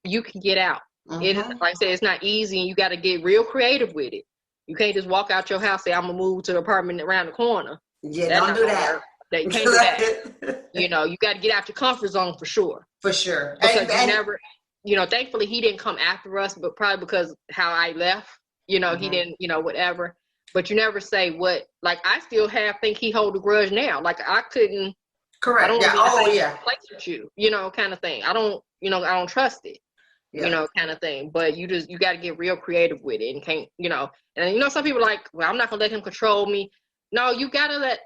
You can get out. It is, like I said, it's not easy, and you got to get real creative with it. You can't just walk out your house and say, I'm going to move to the apartment around the corner. Yeah, don't do that. You can't do that. You know, you got to get out your comfort zone for sure. For sure. Because you never, you know, thankfully he didn't come after us, but probably because how I left, you know, he didn't, you know, whatever. But you never say what, like, I still think he hold a grudge now. Like, I couldn't. Correct. I don't place with you know, kind of thing. I don't trust it. You know, kind of thing. But you got to get real creative with it, and can't, you know, and you know, some people are like, well, I'm not going to let him control me. No, you got to let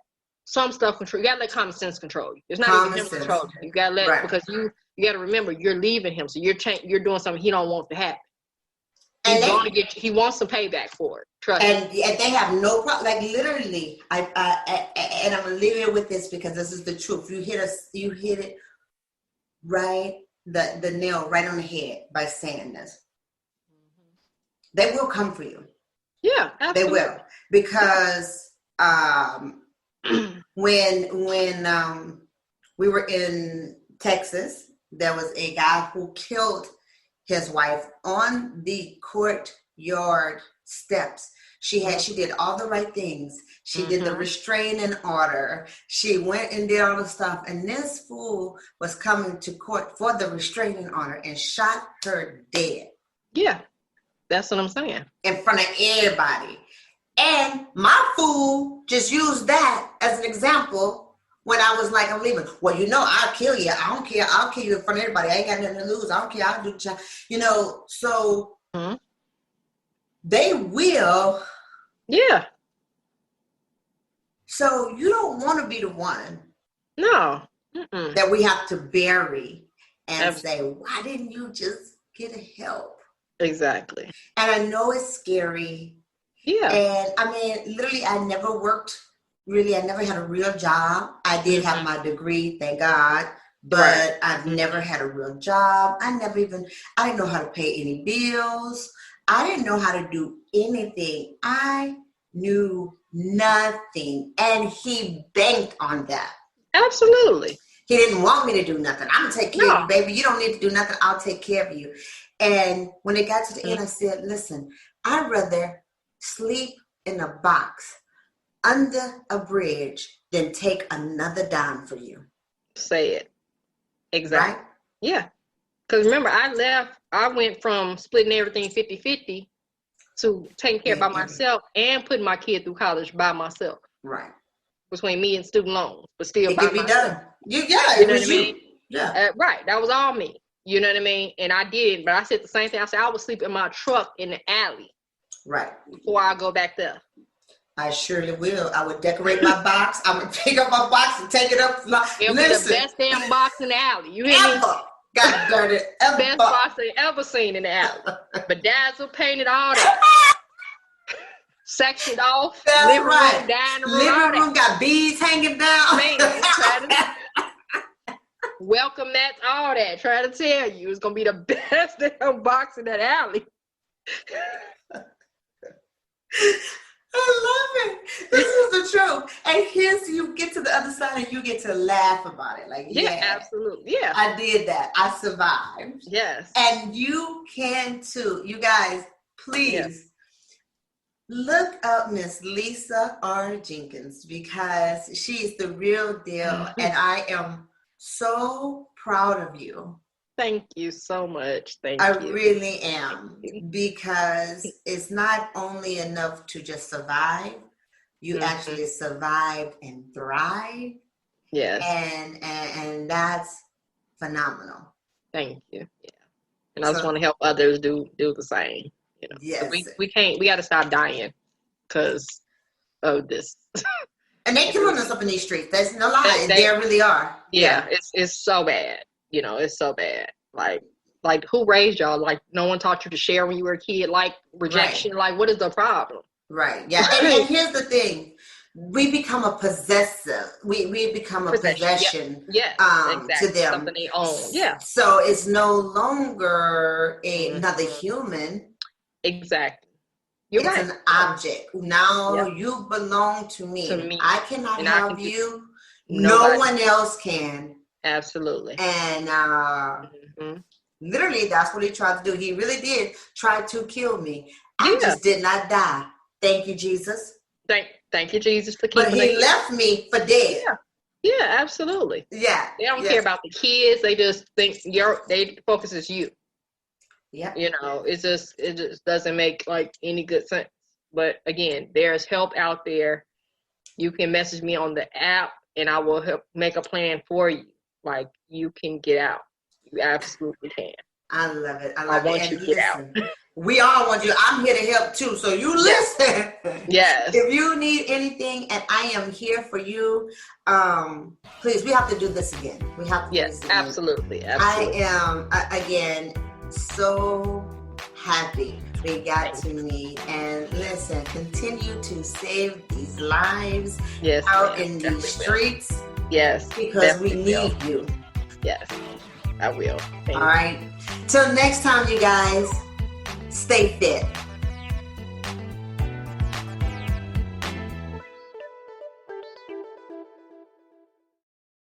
some stuff control. You got to let common sense control you. It's not even him control you. You got to let, because you got to remember, you're leaving him. So you're doing something he don't want to happen. He wants some payback for it. Trust me. And they have no problem. Like, literally, and I'm going to leave it with this because this is the truth. You hit it right. The nail right on the head by saying this. They will come for you. Yeah, absolutely. They will, because when we were in Texas, there was a guy who killed his wife on the courtyard steps. She did all the right things. She did the restraining order. She went and did all the stuff. And this fool was coming to court for the restraining order and shot her dead. Yeah, that's what I'm saying. In front of everybody. And my fool just used that as an example when I was like, I'm leaving. Well, you know, I'll kill you. I don't care. I'll kill you in front of everybody. I ain't got nothing to lose. I don't care. I'll do the job. You know, so they will. Yeah. So you don't want to be the one. No. That we have to bury and say, why didn't you just get help? Exactly. And I know it's scary. Yeah. And I mean, literally, I never worked. Really, I never had a real job. I did have my degree, thank God, but I've never had a real job. I didn't know how to pay any bills. I didn't know how to do anything. I knew nothing. And he banked on that. Absolutely. He didn't want me to do nothing. I'm going to take care of you, baby. You don't need to do nothing. I'll take care of you. And when it got to the end, I said, listen, I'd rather sleep in a box under a bridge than take another dime for you. Say it. Exactly. Right? Yeah. Because remember, I went from splitting everything 50-50 to taking care by myself and putting my kid through college by myself. Right. Between me and student loans, but still it by could be myself. done. It was you. I mean? Yeah. Right. That was all me. You know what I mean? And I did, but I said the same thing. I said I would sleep in my truck in the alley. Right. Before I go back there. I surely will. I would decorate my box. I would pick up my box and take it up. It'll be the best damn box in the alley. You hear me? God darn it. Best box they ever seen in the alley. Bedazzled, painted, all that. Sectioned off. That's living right. room, dining room, living room got beads hanging down. Man, welcome mats, all that. Trying to tell you, it's gonna be the best damn box in that alley. I love it. This is the truth. And here's you get to the other side and you get to laugh about it. Like, yeah, absolutely. Yeah. I did that. I survived. Yes. And you can too. You guys, please look up Miss Lisa R. Jenkins because she's the real deal. And I am so proud of you. Thank you so much. Thank you. I really am, because it's not only enough to just survive. You actually survived and thrived. Yes. And that's phenomenal. Thank you. Yeah. And I just want to help others do the same. You know. Yes. We got to stop dying because of this. And they killing us up in these streets. There's no lie. They really are. Yeah. It's so bad. You know, it's so bad. Like who raised y'all? Like no one taught you to share when you were a kid. Like rejection. Like what is the problem? Right. Yeah. And here's the thing: we become a possessor. We become a possession. Yeah. Exactly. To them. Something they own. Yeah. So it's no longer another human. Exactly. It's an object. Now you belong to me. I cannot help you. No one else can. Absolutely. And literally, that's what he tried to do. He really did try to kill me. I just did not die. Thank you, Jesus. Thank you, Jesus, for keeping me. But he left me for dead. Yeah, absolutely. Yeah. They don't care about the kids. They just think they focus is you. Yeah. You know, it just doesn't make like any good sense. But again, there's help out there. You can message me on the app and I will help make a plan for you. Like you can get out. You absolutely can. I love it. I want you to get out. We all want you. I'm here to help too. So you listen. Yes. If you need anything, and I am here for you. Please, we have to do this again. We have to. Yes, do this again. absolutely. I am again so happy we got to meet. And listen, continue to save these lives out in these streets. Yes. Because we need you. Yes. I will. All right. Till next time, you guys, stay fit.